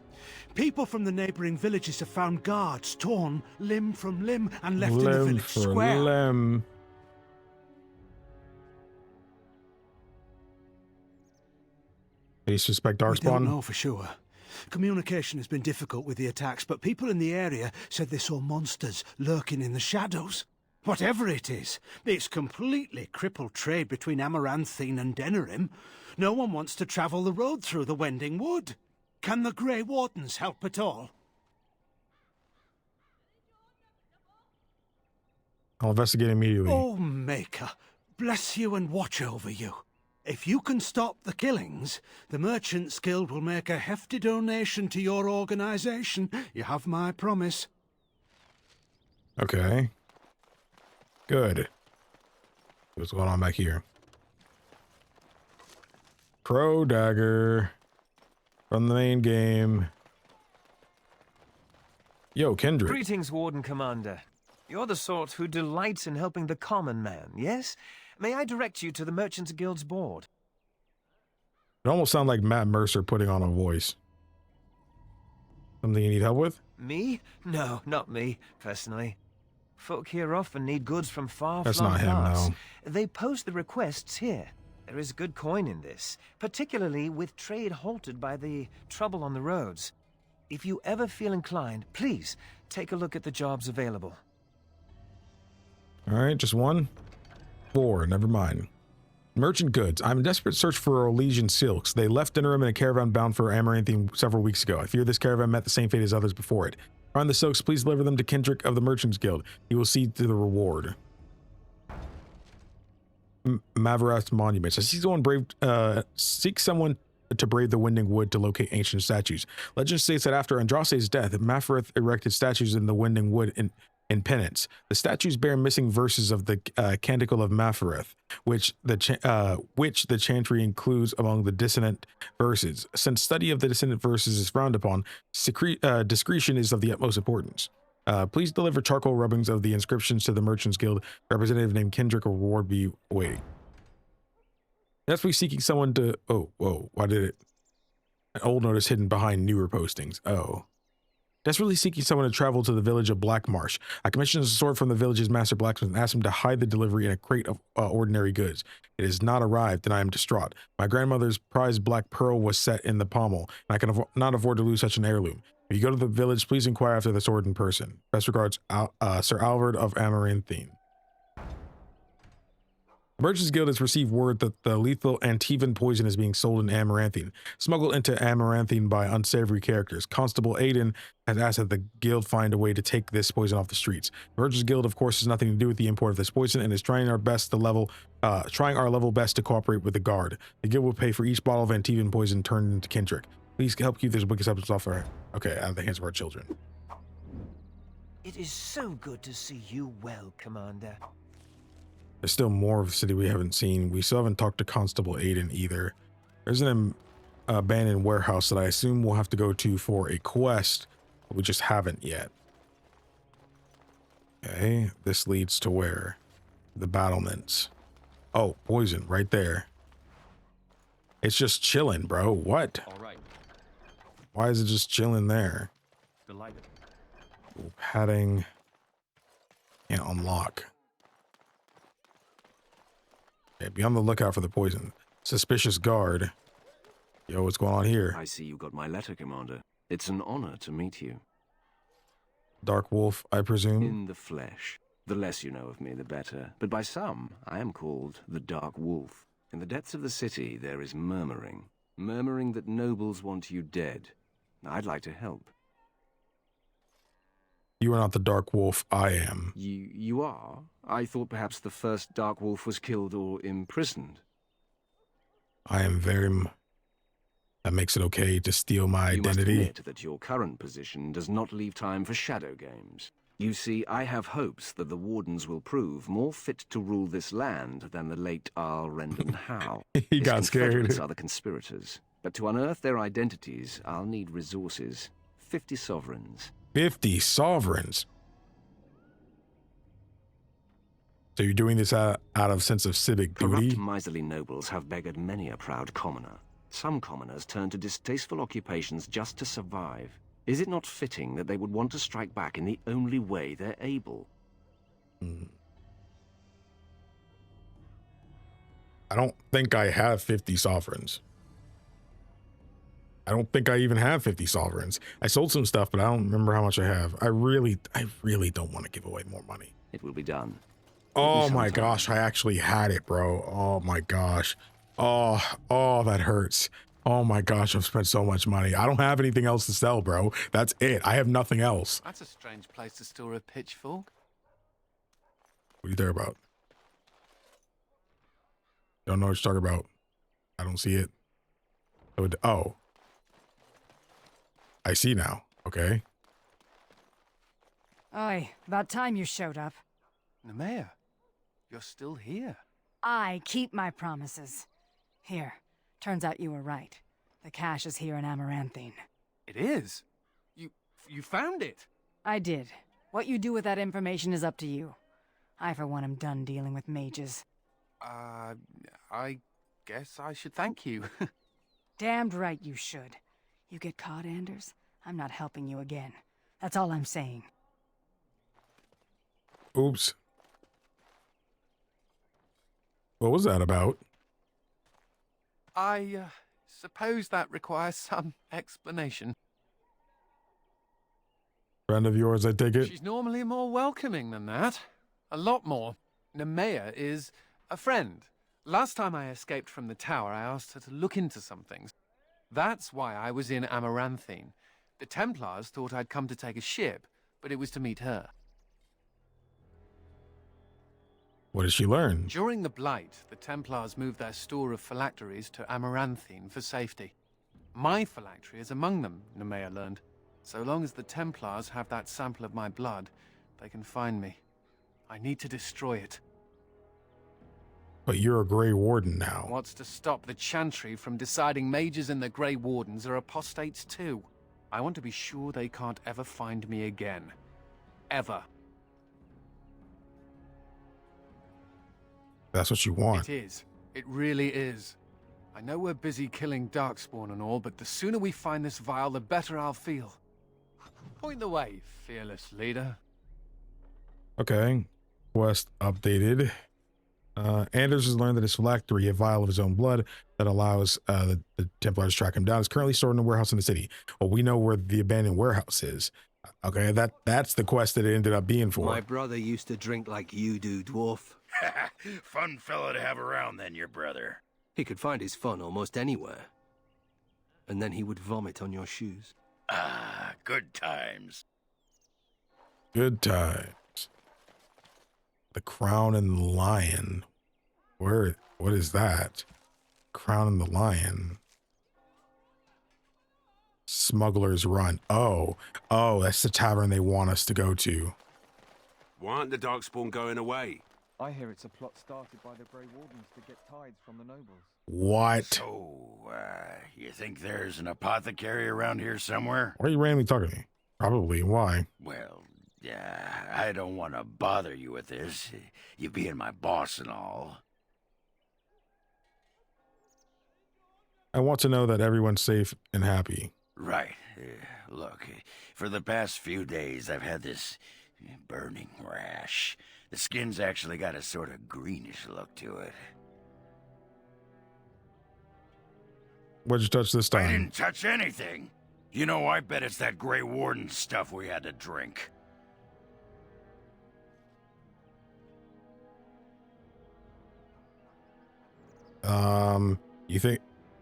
People from the neighboring villages have found guards torn limb from limb and left in the village square. Limb. Do you suspect Darkspawn? We don't know for sure. Communication has been difficult with the attacks, but people in the area said they saw monsters lurking in the shadows. Whatever it is, it's completely crippled trade between Amaranthine and Denerim. No one wants to travel the road through the Wending Wood. Can the Grey Wardens help at all? I'll investigate immediately. Oh, Maker, bless you and watch over you. If you can stop the killings, the Merchants Guild will make a hefty donation to your organization. You have my promise. Okay. Good. What's going on back here? Crow dagger from the main game. Yo, Kendrick. Greetings, Warden Commander. You're the sort who delights in helping the common man, yes? May I direct you to the Merchants Guild's board? It almost sounds like Matt Mercer putting on a voice. Something you need help with? Me? No, not me, personally. Folk here often need goods from far-flung That's not him, parts. no. They post the requests here. There is good coin in this, particularly with trade halted by the trouble on the roads. If you ever feel inclined, please take a look at the jobs available. All right, just one. 4, never mind. Merchant goods. I'm in desperate search for Elysian silks. They left Denerim in a caravan bound for Amaranthine several weeks ago. I fear this caravan met the same fate as others before it. Find the silks, please deliver them to Kendrick of the Merchants Guild. He will see to the reward. Maverath's monuments. I seek someone to brave the Winding Wood to locate ancient statues. Legend states that after Andraste's death, Maverath erected statues in the Winding Wood in penance. The statues bear missing verses of the Canticle of Maverath, which the chantry includes among the dissonant verses. Since study of the dissonant verses is frowned upon, discretion is of the utmost importance. Please deliver charcoal rubbings of the inscriptions to the Merchants Guild. Representative named Kendrick or Ward be waiting. That's we seeking someone to. Oh, whoa! Why did it? An old notice hidden behind newer postings. Oh. Desperately seeking someone to travel to the village of Blackmarsh. I commissioned a sword from the village's master blacksmith and asked him to hide the delivery in a crate of ordinary goods. It has not arrived, and I am distraught. My grandmother's prized black pearl was set in the pommel, and I can not afford to lose such an heirloom. If you go to the village, please inquire after the sword in person. Best regards, Sir Alvard of Amaranthine. The Merchants Guild has received word that the lethal Antivan poison is being sold in Amaranthine, smuggled into Amaranthine by unsavory characters. Constable Aiden has asked that the guild find a way to take this poison off the streets. The Merchants Guild, of course, has nothing to do with the import of this poison and is trying our level best to cooperate with the guard. The guild will pay for each bottle of Antivan poison turned into Kendrick. Please help keep this wicked substance off our out of the hands of our children. It is so good to see you well, Commander. There's still more of the city we haven't seen. We still haven't talked to Constable Aiden either. There's an abandoned warehouse that I assume we'll have to go to for a quest, but we just haven't yet. Okay, this leads to where? The battlements. Oh, poison right there. It's just chilling, bro. What? All right. Why is it just chilling there? Delilah. Ooh, padding. Can't unlock. Okay, be on the lookout for the poison. Suspicious guard. Yo, what's going on here? I see you got my letter, Commander. It's an honor to meet you. Dark Wolf, I presume? In the flesh. The less you know of me, the better. But by some, I am called the Dark Wolf. In the depths of the city, there is murmuring. Murmuring that nobles want you dead. I'd like to help. You are not the Dark Wolf, I am. You are? I thought perhaps the first Dark Wolf was killed or imprisoned. I am very... That makes it okay to steal my identity. You must admit that your current position does not leave time for shadow games. You see, I have hopes that the Wardens will prove more fit to rule this land than the late Ransom Howe. He got His scared. confederates are the conspirators. But to unearth their identities, I'll need resources. 50 sovereigns. 50 sovereigns. So you're doing this out of sense of civic duty? Corrupt, miserly nobles have beggared many a proud commoner. Some commoners turn to distasteful occupations just to survive. Is it not fitting that they would want to strike back in the only way they're able? I don't think I have 50 sovereigns. I don't think I even have 50 sovereigns. I sold some stuff, but I don't remember how much I have. I really don't want to give away more money. It will be done. Oh my gosh, I actually had it, bro. Oh my gosh. Oh, that hurts. Oh my gosh, I've spent so much money. I don't have anything else to sell, bro. That's it. I have nothing else. That's a strange place to store a pitchfork. What are you there about? Don't know what you're talking about. I don't see it. Oh. I see now. Okay. Oi, about time you showed up. Nemea, you're still here. I keep my promises. Here, turns out you were right. The cache is here in Amaranthine. It is? You found it? I did. What you do with that information is up to you. I, for one, am done dealing with mages. I guess I should thank you. Damned right you should. You get caught, Anders, I'm not helping you again. That's all I'm saying. Oops. What was that about? I suppose that requires some explanation. Friend of yours, I take it? She's normally more welcoming than that. A lot more. Nemea is a friend. Last time I escaped from the tower, I asked her to look into some things. That's why I was in Amaranthine. The Templars thought I'd come to take a ship, but it was to meet her. What did she learn? During the Blight, the Templars moved their store of phylacteries to Amaranthine for safety. My phylactery is among them, Nemea learned. So long as the Templars have that sample of my blood, they can find me. I need to destroy it. But you're a Grey Warden now. What's to stop the Chantry from deciding mages and the Grey Wardens are apostates too? I want to be sure they can't ever find me again. Ever. That's what you want. It is. It really is. I know we're busy killing Darkspawn and all, but the sooner we find this vial, the better I'll feel. Point the way, fearless leader. Okay. Quest updated. Anders has learned that his phylactery, a vial of his own blood that allows the Templars to track him down, is currently stored in a warehouse in the city. Well, we know where the abandoned warehouse is. Okay, that's the quest that it ended up being for. My brother used to drink like you do, dwarf. Fun fella to have around then, your brother. He could find his fun almost anywhere. And then he would vomit on your shoes. Ah, good times. Good times. The Crown and the Lion. What is that? Crown and the Lion. Smugglers Run. Oh, that's the tavern they want us to go to. Why aren't the Darkspawn going away? I hear it's a plot started by the Grey Wardens to get tides from the nobles. What? So, you think there's an apothecary around here somewhere? Why are you randomly talking to me? Probably. Why? Well, yeah, I don't want to bother you with this, you being my boss and all. I want to know that everyone's safe and happy. Right. Look, for the past few days, I've had this burning rash. The skin's actually got a sort of greenish look to it. What'd you touch this time? I didn't touch anything. You know, I bet it's that Grey Warden stuff we had to drink.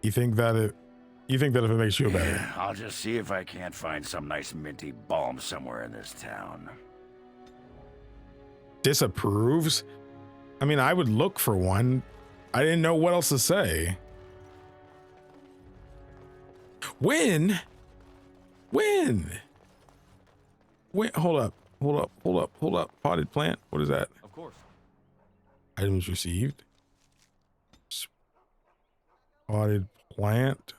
You think that if it makes you better? Yeah, I'll just see if I can't find some nice minty balm somewhere in this town. Disapproves? I mean, I would look for one. I didn't know what else to say. When? Hold up. Potted plant. What is that? Of course. Items received. Potted plant.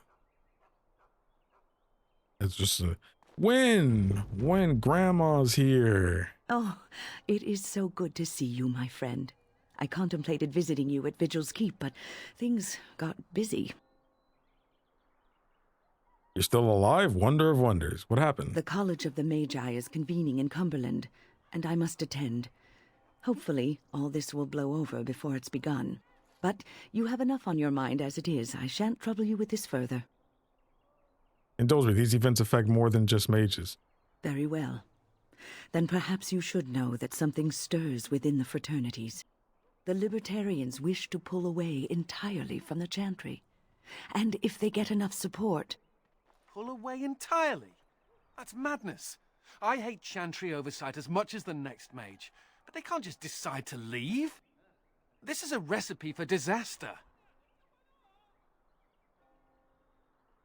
It's just a when grandma's here. Oh, it is so good to see you, my friend. I contemplated visiting you at Vigil's Keep, but things got busy. You're still alive? Wonder of wonders. What happened? The College of the Magi is convening in Cumberland, and I must attend. Hopefully, all this will blow over before it's begun. But you have enough on your mind as it is. I shan't trouble you with this further. Indulge me, these events affect more than just mages. Very well. Then perhaps you should know that something stirs within the fraternities. The Libertarians wish to pull away entirely from the Chantry. And if they get enough support... Pull away entirely? That's madness. I hate Chantry oversight as much as the next mage, but they can't just decide to leave. This is a recipe for disaster.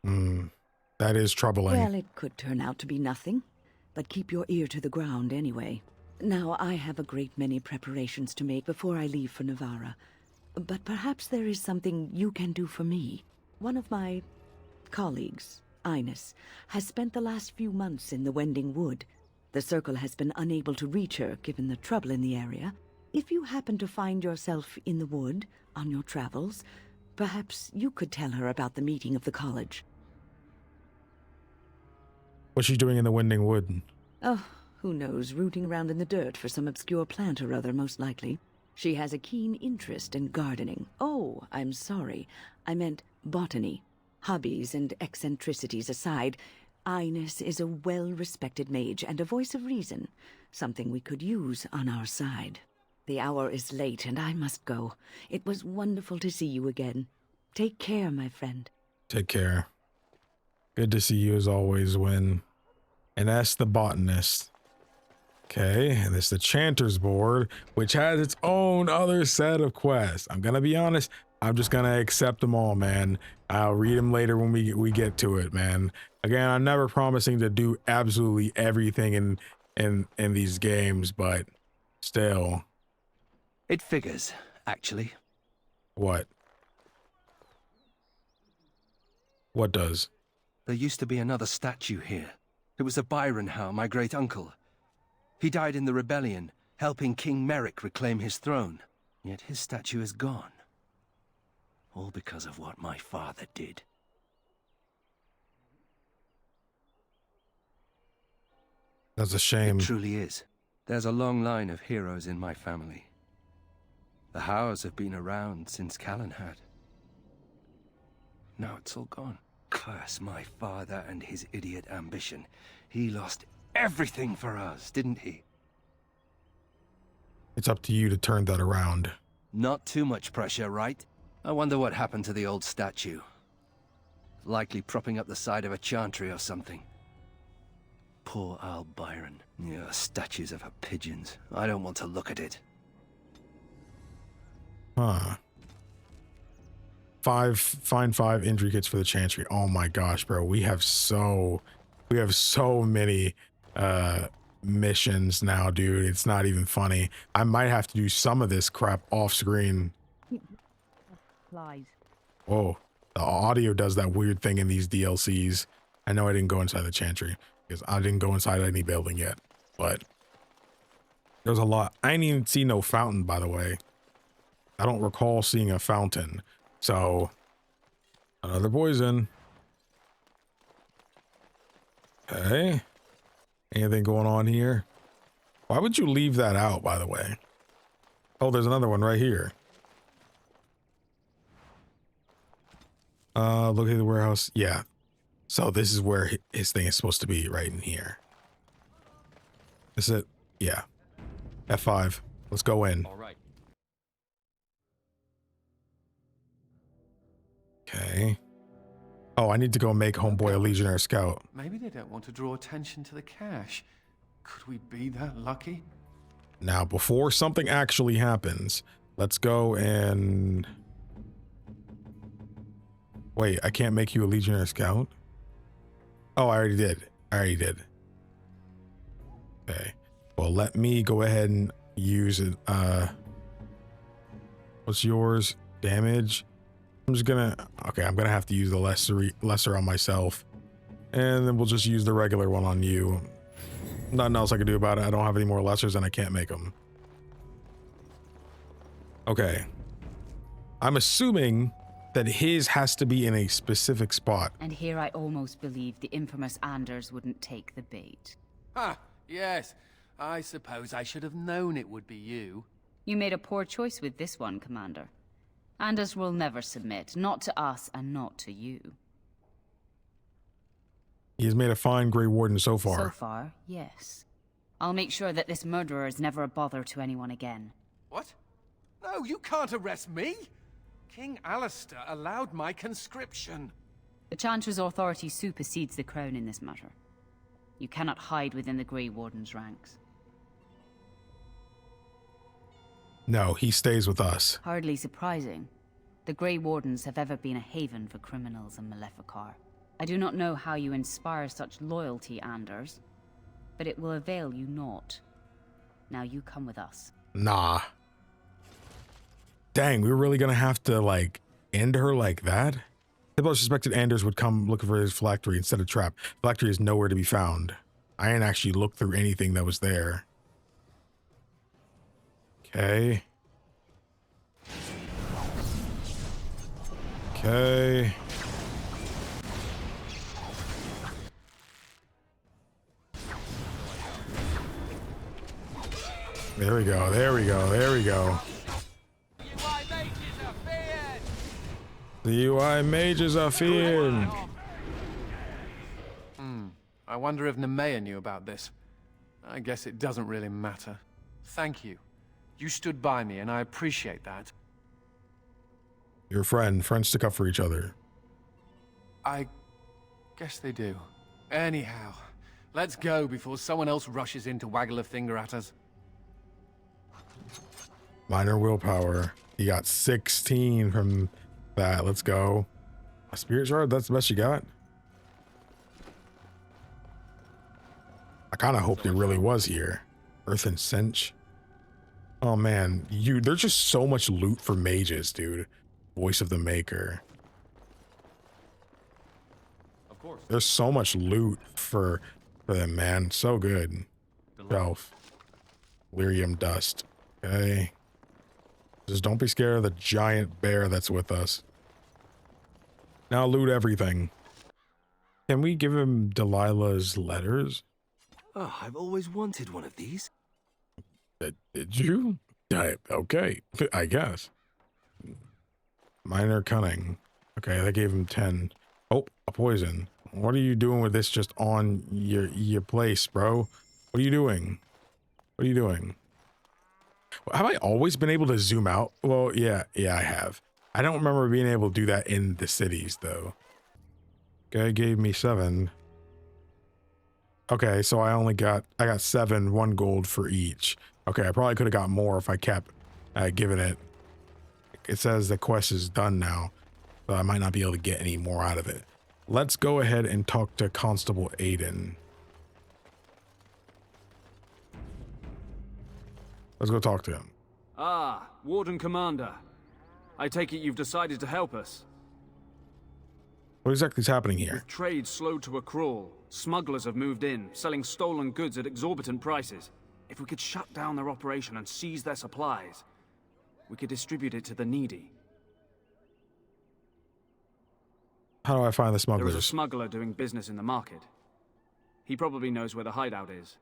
That is troubling. Well, it could turn out to be nothing, but keep your ear to the ground anyway. Now, I have a great many preparations to make before I leave for Navarra, but perhaps there is something you can do for me. One of my colleagues, Ines, has spent the last few months in the Wending Wood. The Circle has been unable to reach her, given the trouble in the area. If you happen to find yourself in the wood on your travels, perhaps you could tell her about the meeting of the college. What's she doing in the Wending Wood? Oh, who knows, rooting around in the dirt for some obscure plant or other, most likely. She has a keen interest in gardening. Oh, I'm sorry. I meant botany. Hobbies and eccentricities aside, Ines is a well-respected mage and a voice of reason, something we could use on our side. The hour is late and I must go. It was wonderful to see you again. Take care, my friend. Take care. Good to see you as always, Win. And that's the botanist. Okay, and it's the Chanter's board, which has its own other set of quests. I'm gonna be honest, I'm just gonna accept them all, man. I'll read them later when we get to it, man. Again, I'm never promising to do absolutely everything in these games, but still. It figures, actually. What? What does? There used to be another statue here. It was of Byron Howe, my great-uncle. He died in the rebellion, helping King Merrick reclaim his throne. Yet his statue is gone. All because of what my father did. That's a shame. It truly is. There's a long line of heroes in my family. The Howes have been around since Callan had. Now it's all gone. Curse my father and his idiot ambition. He lost everything for us, didn't he? It's up to you to turn that around. Not too much pressure, right? I wonder what happened to the old statue. Likely propping up the side of a chantry or something. Poor Al Byron. Yeah, statues of her pigeons. I don't want to look at it. Huh. Find 5 injury kits for the Chantry. Oh my gosh, bro. We have so many missions now, dude. It's not even funny. I might have to do some of this crap off screen. Whoa. The audio does that weird thing in these DLCs. I know I didn't go inside the Chantry because I didn't go inside any building yet, but there's a lot. I didn't even see no fountain, by the way. I don't recall seeing a fountain. So, another poison. Okay. Anything going on here? Why would you leave that out, by the way? Oh, there's another one right here. Look at the warehouse. Yeah. So this is where his thing is supposed to be, right in here. Is it? Yeah. F5. Let's go in. All right. Okay. Oh, I need to go make homeboy a Legionnaire Scout. Maybe they don't want to draw attention to the cache. Could we be that lucky? Now, before something actually happens, let's go and... Wait, I can't make you a Legionnaire Scout? Oh, I already did. Okay. Well, let me go ahead and use it. What's yours? Damage? I'm just gonna... Okay, I'm gonna have to use the lesser on myself. And then we'll just use the regular one on you. Nothing else I can do about it. I don't have any more lessers and I can't make them. Okay. I'm assuming that his has to be in a specific spot. And here I almost believe the infamous Anders wouldn't take the bait. Ah, yes. I suppose I should have known it would be you. You made a poor choice with this one, Commander. Anders will never submit, not to us and not to you. He has made a fine Grey Warden so far. So far, yes. I'll make sure that this murderer is never a bother to anyone again. What? No, you can't arrest me! King Alistair allowed my conscription. The Chancellor's authority supersedes the Crown in this matter. You cannot hide within the Grey Warden's ranks. No, he stays with us. Hardly surprising. The Grey Wardens have ever been a haven for criminals and Maleficar. I do not know how you inspire such loyalty, Anders, but it will avail you naught. Now you come with us. Nah. Dang, we were really gonna have to, like, end her like that? People suspected Anders would come looking for his phylactery instead of trap. Phylactery is nowhere to be found. I didn't actually look through anything that was there. Okay. Okay. There we go, there we go, there we go. The UI mages are feared. I wonder if Nemea knew about this. I guess it doesn't really matter. Thank you. You stood by me, and I appreciate that. Your friend. Friends stick up for each other. I guess they do. Anyhow, let's go before someone else rushes in to waggle a finger at us. Minor willpower. He got 16 from that. Let's go. A spirit shard? That's the best you got? I kind of hoped it really was here. Earth and Cinch. Oh man, there's just so much loot for mages, dude. Voice of the Maker. Of course. There's so much loot for them, man. So good. Shelf. Lyrium dust. Okay. Just don't be scared of the giant bear that's with us. Now loot everything. Can we give him Delilah's letters? Oh, I've always wanted one of these. Did you? Okay, I guess. Minor cunning. Okay, that gave him 10. Oh, a poison. What are you doing with this just on your place, bro? What are you doing? What are you doing? Have I always been able to zoom out? Well, yeah, I have. I don't remember being able to do that in the cities, though. Okay, gave me 7. Okay, so I got 7, 1 gold for each. Okay, I probably could have got more if I kept giving it. It says the quest is done now, but I might not be able to get any more out of it. Let's go ahead and talk to Constable Aiden. Let's go talk to him. Ah, Warden Commander. I take it you've decided to help us. What exactly is happening here? With trade slowed to a crawl, smugglers have moved in, selling stolen goods at exorbitant prices. If we could shut down their operation and seize their supplies, we could distribute it to the needy. How do I find the smugglers? There is a smuggler doing business in the market. He probably knows where the hideout is.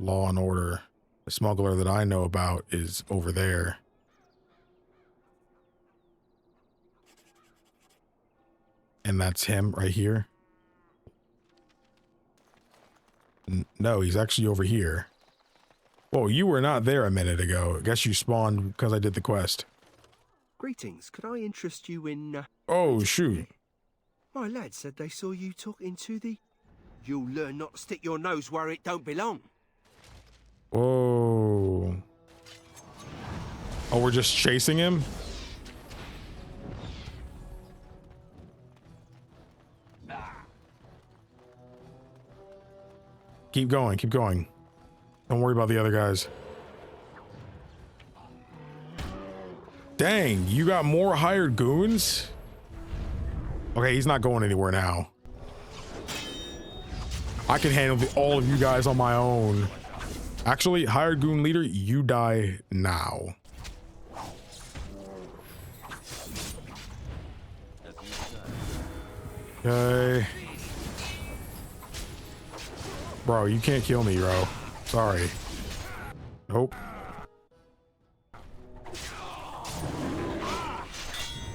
Law and order. The smuggler that I know about is over there. And that's him right here. No, he's actually over here. Whoa, you were not there a minute ago. I guess you spawned because I did the quest. Greetings, could I interest you in... Oh, shoot. My lad said they saw you talking to the... You'll learn not to stick your nose where it don't belong. Whoa. Oh, we're just chasing him? Keep going, keep going. Don't worry about the other guys. Dang, you got more hired goons? Okay, he's not going anywhere now. I can handle all of you guys on my own. Actually, hired goon leader, you die now. Okay. Bro, you can't kill me, bro. Sorry. Nope.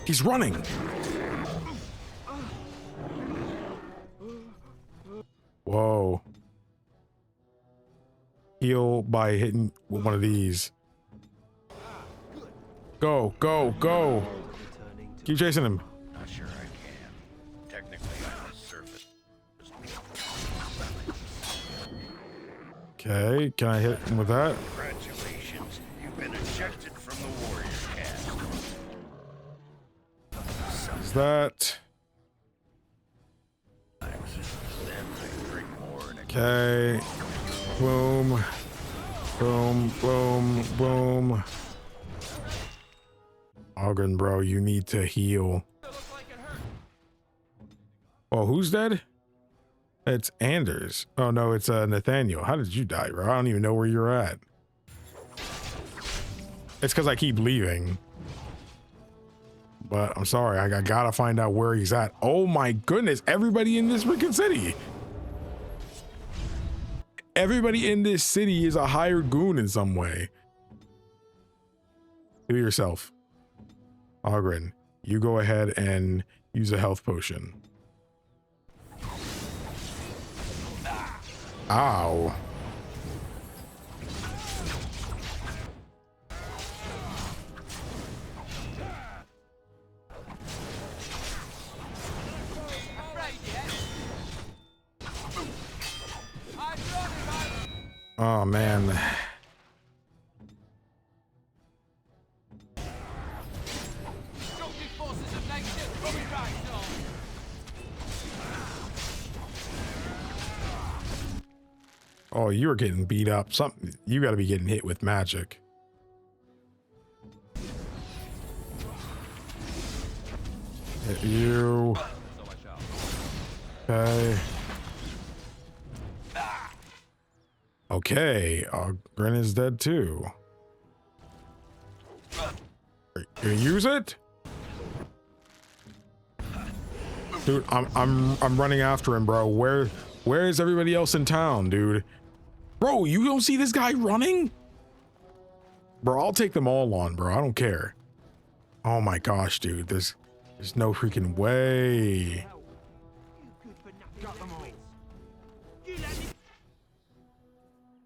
He's running. Whoa. Heal by hitting with one of these. Go, go, go. Keep chasing him. Not sure I can. Technically, I'm on the surface. Okay, can I hit him with that? Congratulations. You've been ejected from the warrior cast. Is that? Okay. Boom. Boom, boom, boom. Ogren, bro, you need to heal. Oh, who's dead? It's Anders. Oh no, it's Nathaniel. How did you die, bro? I don't even know where you're at. It's because I keep leaving. But I'm sorry, I gotta find out where he's at. Oh my goodness, everybody in this freaking city. Everybody in this city is a hired goon in some way. Do it yourself. Ogren, you go ahead and use a health potion. Ow. Oh man. Oh, you're getting beat up. Something you got to be getting hit with magic. Hit you. Okay. Okay, Grin is dead too. You gonna use it? Dude, I'm running after him, bro. Where is everybody else in town, dude? Bro, you don't see this guy running? Bro, I'll take them all on, bro. I don't care. Oh my gosh, dude. There's no freaking way.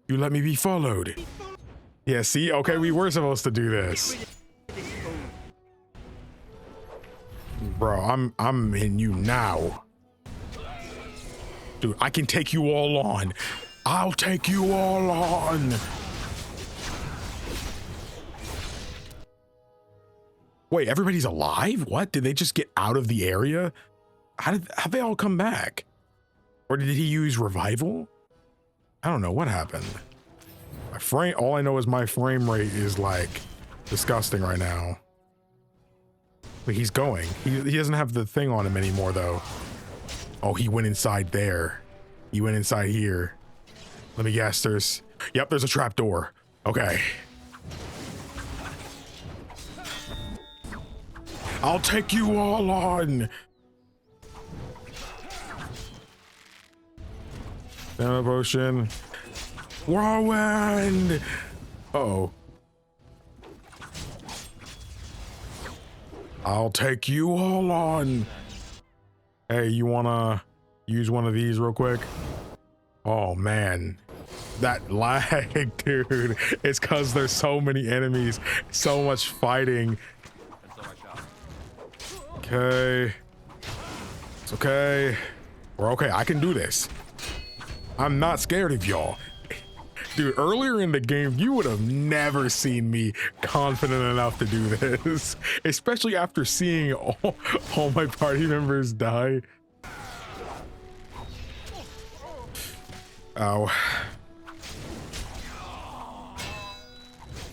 You let me be followed. Yeah, see? Okay, we were supposed to do this. Bro, I'm in you now. Dude, I can take you all on. I'll take you all on. Wait, everybody's alive? What? Did they just get out of the area? How'd they all come back? Or did he use revival? I don't know what happened. My frame, all I know is my frame rate is like disgusting right now. But he's going. He doesn't have the thing on him anymore though. Oh, he went inside there. He went inside here. Let me guess, there's a trap door. Okay. I'll take you all on. Stamina potion. Whirlwind. Uh-oh. I'll take you all on. Hey, you wanna use one of these real quick? Oh man, that lag, dude. It's cause there's so many enemies, so much fighting. Okay. It's okay. We're okay. I can do this. I'm not scared of y'all. Dude, earlier in the game, you would have never seen me confident enough to do this. Especially after seeing all my party members die. Ow.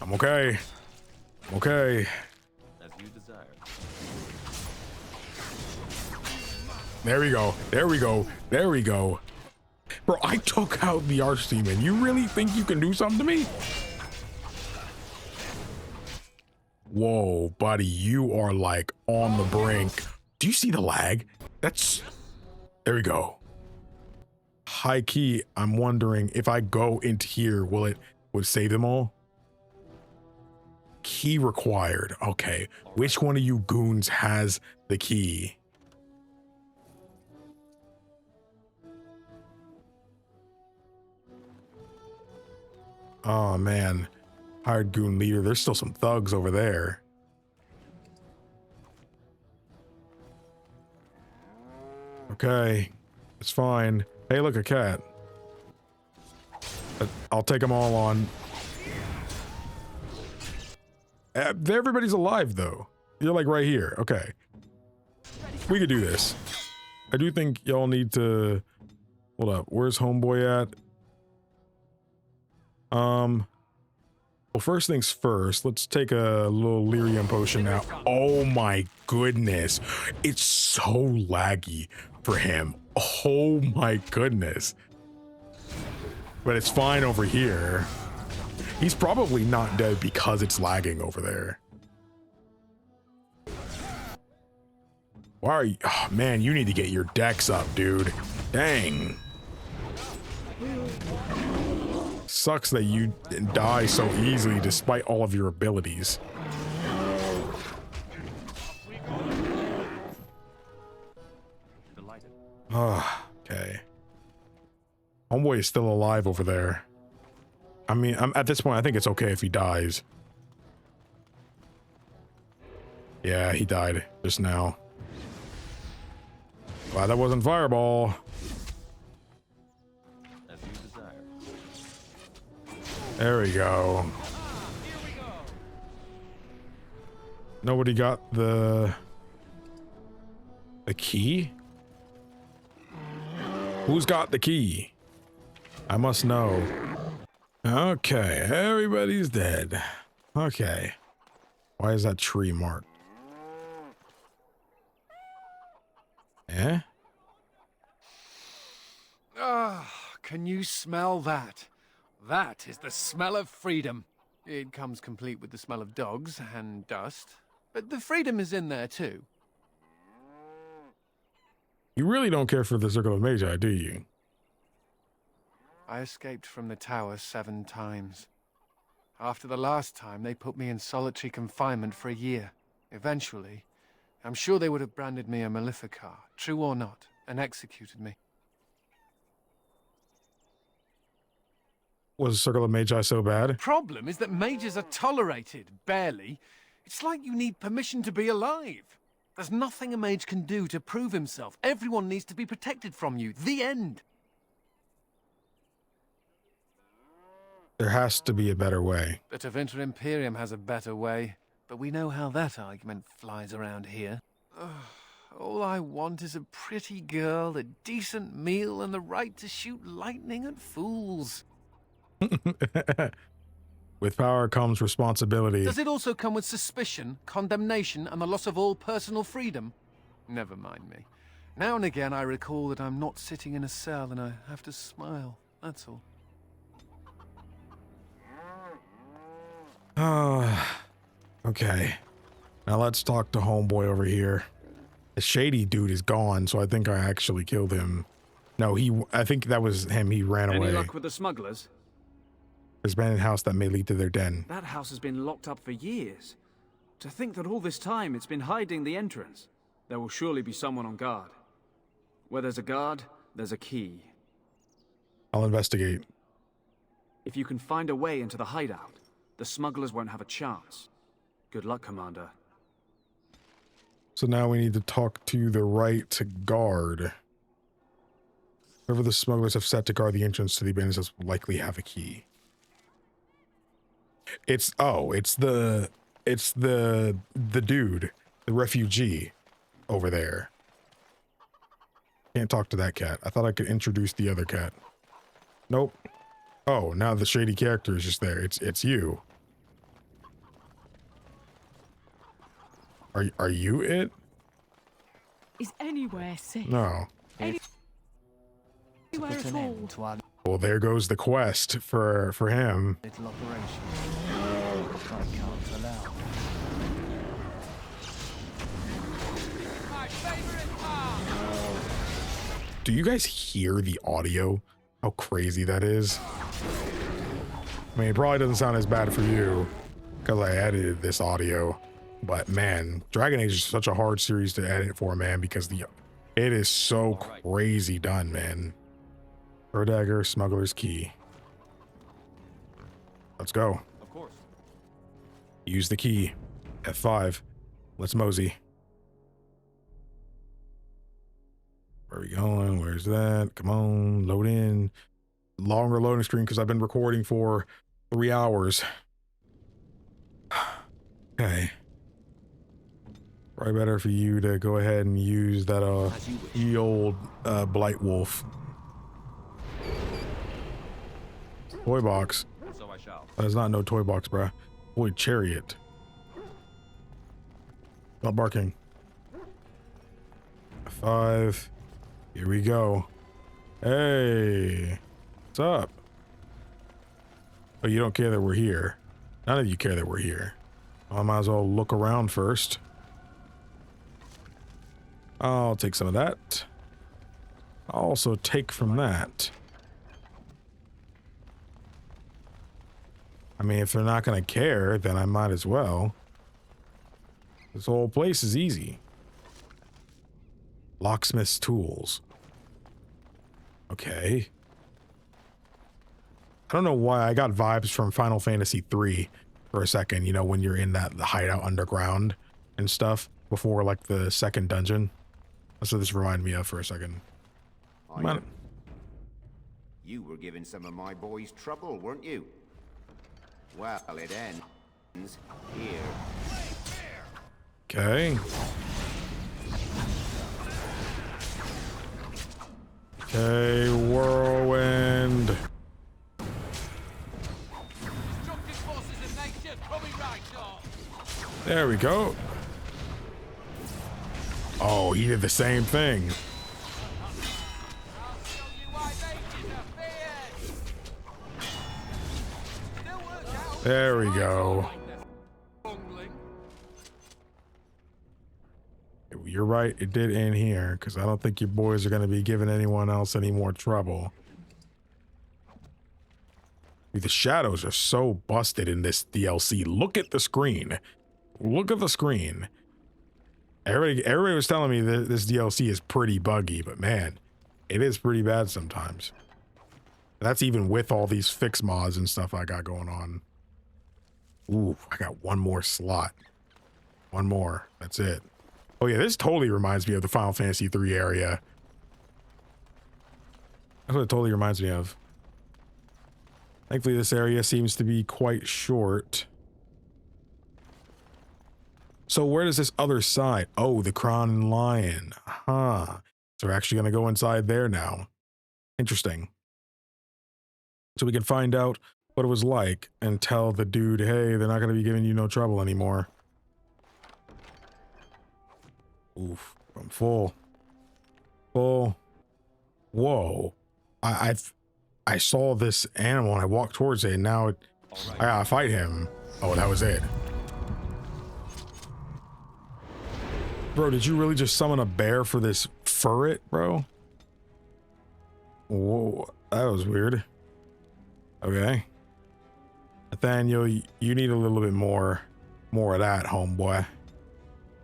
I'm okay. I'm okay. As you desire. There we go. There we go. There we go. Bro, I took out the Archdemon. You really think you can do something to me? Whoa, buddy, you are like on the brink. Do you see the lag? That's There we go. High key, I'm wondering if I go into here, would save them all? Key required. Okay. Which one of you goons has the key? Oh man. Hired goon leader. There's still some thugs over there. Okay. It's fine. Hey, look, a cat. I'll take them all on. Everybody's alive, though. You're like right here. Okay. We could do this. I do think y'all need to... Hold up. Where's homeboy at? Well, first things first, let's take a little lyrium potion now. Oh my goodness. It's so laggy for him. Oh my goodness. But it's fine over here. He's probably not dead because it's lagging over there. Why are you... Oh, man, you need to get your dex up, dude. Dang. Sucks that you die so easily despite all of your abilities. Ah, okay. Homeboy is still alive over there. I mean, at this point, I think it's okay if he dies. Yeah, he died just now. Glad that wasn't fireball. As you desire. There we go. Nobody got the key? Who's got the key? I must know. Okay, everybody's dead. Okay. Why is that tree marked? Eh? Ah, can you smell that? That is the smell of freedom. It comes complete with the smell of dogs and dust, but the freedom is in there too. You really don't care for the Circle of Magi, do you? I escaped from the tower 7 times. After the last time, they put me in solitary confinement for a year. Eventually, I'm sure they would have branded me a Maleficar, true or not, and executed me. Was the Circle of Magi so bad? The problem is that mages are tolerated, barely. It's like you need permission to be alive. There's nothing a mage can do to prove himself. Everyone needs to be protected from you. The end. There has to be a better way. But if Emporium has a better way, but we know how that argument flies around here. All I want is a pretty girl, a decent meal, and the right to shoot lightning at fools. With power comes responsibility. Does it also come with suspicion, condemnation, and the loss of all personal freedom? Never mind me. Now and again I recall that I'm not sitting in a cell and I have to smile, that's all. Okay. Now let's talk to homeboy over here. The shady dude is gone, so I think I actually killed him. No, I think that was him. He ran away. Any luck with the smugglers? There's been a house that may lead to their den. That house has been locked up for years. To think that all this time it's been hiding the entrance. There will surely be someone on guard. Where there's a guard, there's a key. I'll investigate. If you can find a way into the hideout, the smugglers won't have a chance. Good luck, Commander. So now we need to talk to the right guard. Whoever the smugglers have set to guard the entrance to the bandits will likely have a key. It's the dude, the refugee over there. Can't talk to that cat. I thought I could introduce the other cat. Nope. Oh, now the shady character is just there. It's you. Are you it? Is anywhere safe? No. Anywhere at all? Well, there goes the quest for him. Little operation. I can't allow. My favorite part. Do you guys hear the audio? How crazy that is? I mean, it probably doesn't sound as bad for you because I edited this audio, but man, Dragon Age is such a hard series to edit for, man, because it is so crazy done, man. Her dagger, Smuggler's key. Let's go. Of course. Use the key. F5. Let's mosey. Where are we going? Where's that? Come on, load in. Longer loading screen because I've been recording for 3 hours. Okay. Probably better for you to go ahead and use that ye old Blight Wolf. Toy box. So I shall. That is not no toy box, bruh. Boy, chariot. Not barking. 5. Here we go. Hey. What's up? Oh, you don't care that we're here. None of you care that we're here. I might as well look around first. I'll take some of that. I'll also take from that. I mean, if they're not going to care, then I might as well. This whole place is easy. Locksmith's tools. Okay. I don't know why I got vibes from Final Fantasy 3 for a second, you know, when you're in the hideout underground and stuff before like the second dungeon. That's what this reminded me of for a second. You were giving some of my boys trouble, weren't you? Well, it ends here. Okay. Okay, whirlwind. There we go. Oh, he did the same thing. There we go. You're right, it did end here, because I don't think your boys are going to be giving anyone else any more trouble. Dude, the shadows are so busted in this DLC. Look at the screen. Look at the screen. Everybody was telling me that this DLC is pretty buggy, but man, it is pretty bad sometimes. That's even with all these fix mods and stuff I got going on. Ooh, I got one more slot. One more. That's it. Oh yeah, this totally reminds me of the Final Fantasy 3 area. That's what it totally reminds me of. Thankfully, this area seems to be quite short. So where does this other side? Oh, the Crown and Lion. Huh. So we're actually going to go inside there now. Interesting. So we can find out what it was like and tell the dude, hey, they're not going to be giving you no trouble anymore. Oof, I'm full. Full. Whoa. I saw this animal and I walked towards it and now I gotta fight him. Oh, that was it. Bro, did you really just summon a bear for this ferret, bro? Whoa, that was weird. Okay. Nathaniel, you need a little bit more of that, homeboy.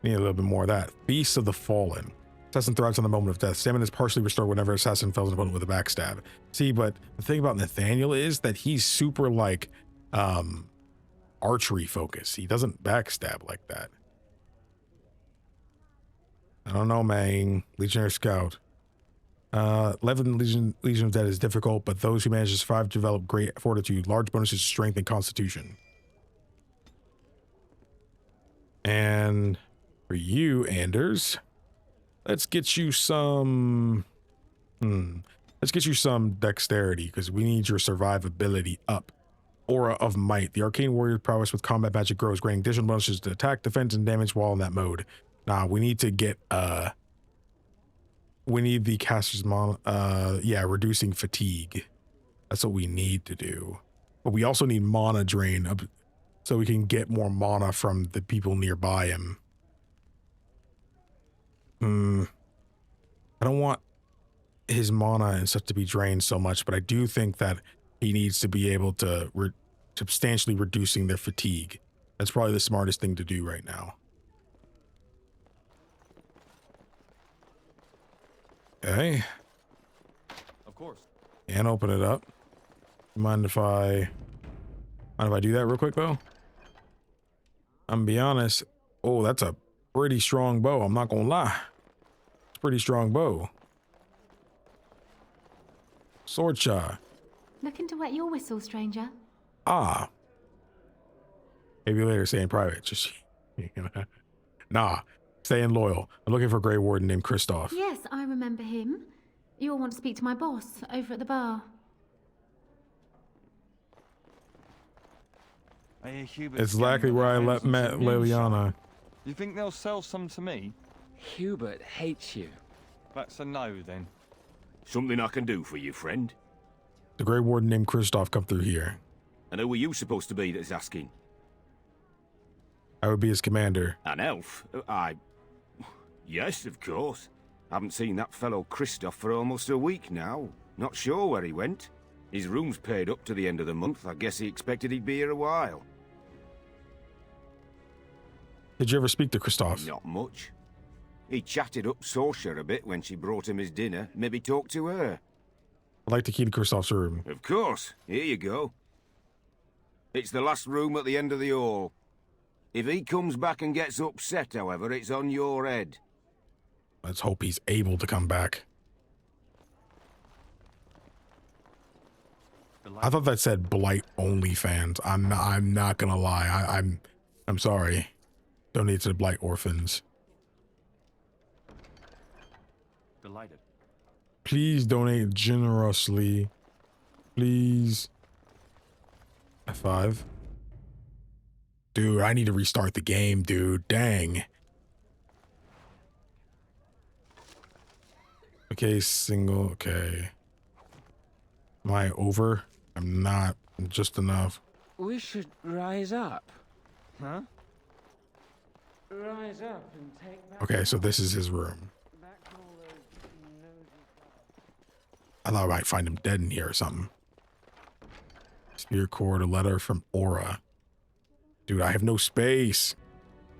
Need a little bit more of that. Beast of the Fallen. Assassin thrives on the moment of death. Stamina is partially restored whenever assassin fells an opponent with a backstab. See, but the thing about Nathaniel is that he's super like archery focused. He doesn't backstab like that. I don't know, man. Legionary Scout. 11 Legion of Dead is difficult, but those who manage to survive develop great fortitude, large bonuses to strength and constitution. And for you, Anders, let's get you some let's get you some dexterity because we need your survivability up. Aura of Might. The arcane warrior prowess with combat magic grows, granting additional bonuses to attack, defense, and damage while in that mode. Nah, we need to get we need the caster's reducing fatigue. That's what we need to do. But we also need mana drain up so we can get more mana from the people nearby him. I don't want his mana and stuff to be drained so much, but I do think that he needs to be able to substantially reducing their fatigue. That's probably the smartest thing to do right now. Okay. Of course. And open it up. Mind if I do that real quick though? I'm gonna be honest. Oh, that's a pretty strong bow. I'm not gonna lie. It's a pretty strong bow. Sword shot. Looking to wet your whistle, stranger? Ah. Maybe later, say in private. Just, nah, staying loyal. I'm looking for a Grey Warden named Kristoff. Yes, I remember him. You'll want to speak to my boss over at the bar. I hear Hubert's It's likely where I met Liliana. You think they'll sell some to me? Hubert hates you. That's a no, then. Something I can do for you, friend? The Grey Warden named Kristoff come through here. And who were you supposed to be that's asking? I would be his commander. An elf? Yes, of course. Haven't seen that fellow Kristoff for almost a week now. Not sure where he went. His room's paid up to the end of the month. I guess he expected he'd be here a while. Did you ever speak to Kristoff? Not much. He chatted up Sorsha a bit when she brought him his dinner. Maybe talked to her. I'd like to key to Kristoff's room. Of course. Here you go. It's the last room at the end of the hall. If he comes back and gets upset, however, it's on your head. Let's hope he's able to come back. I thought that said Blight only fans. I'm not gonna lie. I'm sorry. Donate to the Blight orphans. Delighted. Please donate generously. Please. F5. Dude, I need to restart the game, dude. Dang. Okay, single. Okay. Am I over? I'm not. Just enough. We should rise up. Huh? Rise up and take back. Okay, so this is his room. I thought I might find him dead in here or something. Spear cord, a letter from Aura. Dude, I have no space.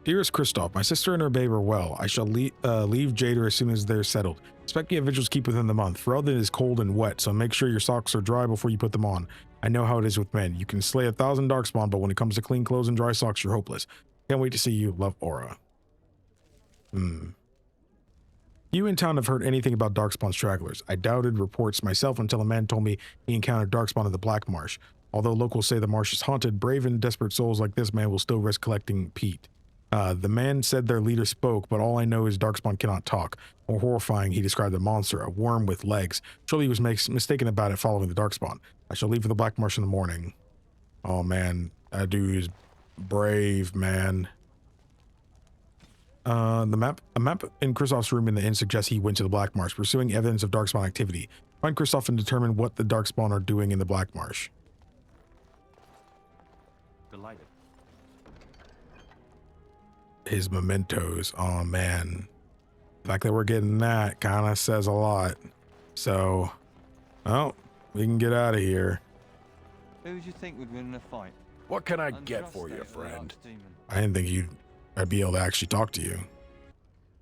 Dearest Kristoff, my sister and her babe are well. I shall leave Jader as soon as they're settled. Expect you vigils keep within the month. Ferelden is cold and wet, so make sure your socks are dry before you put them on. I know how it is with men. You can slay 1,000 Darkspawn, but when it comes to clean clothes and dry socks, you're hopeless. Can't wait to see you. Love, Aura. You in town have heard anything about Darkspawn stragglers. I doubted reports myself until a man told me he encountered Darkspawn in the Black Marsh. Although locals say the marsh is haunted, brave and desperate souls like this man will still risk collecting peat. The man said their leader spoke, but all I know is Darkspawn cannot talk. More horrifying, he described a monster, a worm with legs. Surely he was mistaken about it following the Darkspawn. I shall leave for the Black Marsh in the morning. Oh man, that dude is brave, man. A map in Kristoff's room in the inn suggests he went to the Black Marsh, pursuing evidence of Darkspawn activity. Find Kristoff and determine what the Darkspawn are doing in the Black Marsh. Delighted. His mementos. Oh man. The fact that we're getting that kind of says a lot. So, oh, we can get out of here. Who would you think would win in a fight? What can I get for you, friend? I didn't think I'd be able to actually talk to you.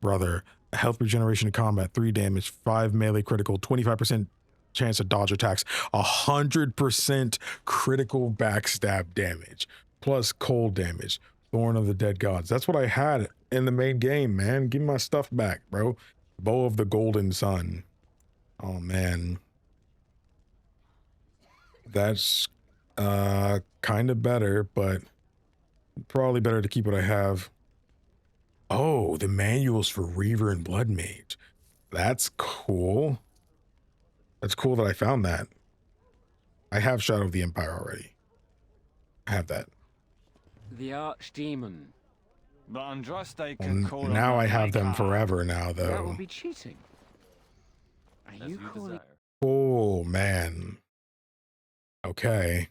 Brother, a health regeneration in combat, 3 damage, 5 melee critical, 25% chance to dodge attacks, 100% critical backstab damage, plus cold damage. Thorn of the Dead Gods. That's what I had in the main game, man. Give me my stuff back, bro. Bow of the Golden Sun. Oh, man. That's kind of better, but probably better to keep what I have. Oh, the manuals for Reaver and Blood Mage. That's cool. That's cool that I found that. I have Shadow of the Empire already. I have that. The Archdemon. But Andraste can call now I have them forever now, though. That would be cheating. Are you calling? Oh, man. Okay.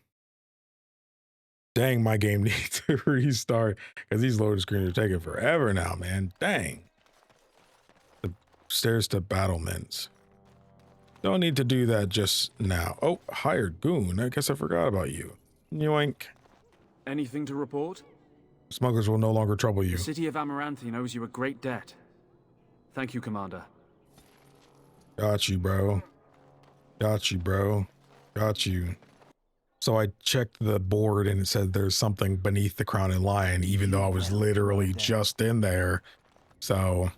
Dang, my game needs to restart because these loading screens are taking forever now, man. Dang. The stairs to battlements. Don't need to do that just now. Oh, hired goon. I guess I forgot about you. Yoink. Anything to report? Smugglers will no longer trouble you. The city of Amaranthine owes you a great debt. Thank you, Commander. Got you, bro. Got you, bro. Got you. So I checked the board and it said there's something beneath the Crown and Lion, even though I was literally just in there. So,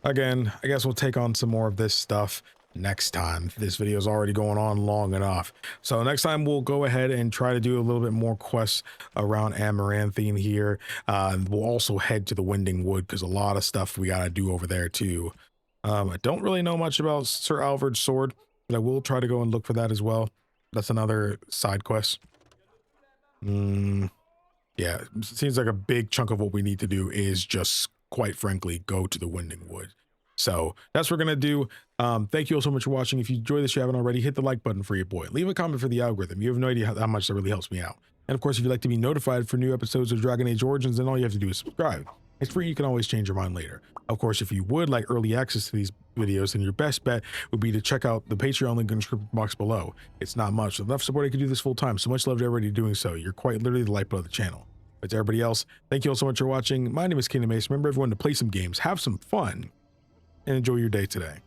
again, I guess we'll take on some more of this stuff next time. This video is already going on long enough. So next time we'll go ahead and try to do a little bit more quests around Amaranthine here. We'll also head to the Winding Wood because a lot of stuff we got to do over there too. I don't really know much about Sir Alfred's sword, but I will try to go and look for that as well. That's another side quest. Yeah, it seems like a big chunk of what we need to do is just, quite frankly, go to the Winding Wood. So that's what we're going to do. Thank you all so much for watching. If you enjoyed this, you haven't already, hit the like button for your boy. Leave a comment for the algorithm. You have no idea how much that really helps me out. And of course, if you'd like to be notified for new episodes of Dragon Age Origins, then all you have to do is subscribe. It's free. You can always change your mind later. Of course, if you would like early access to these videos, then your best bet would be to check out the Patreon link in the description box below. It's not much. With enough support, I can do this full time. So much love to everybody doing so. You're quite literally the lifeblood of the channel. But to everybody else, thank you all so much for watching. My name is KingdomAce. Remember everyone to play some games, have some fun, and enjoy your day today.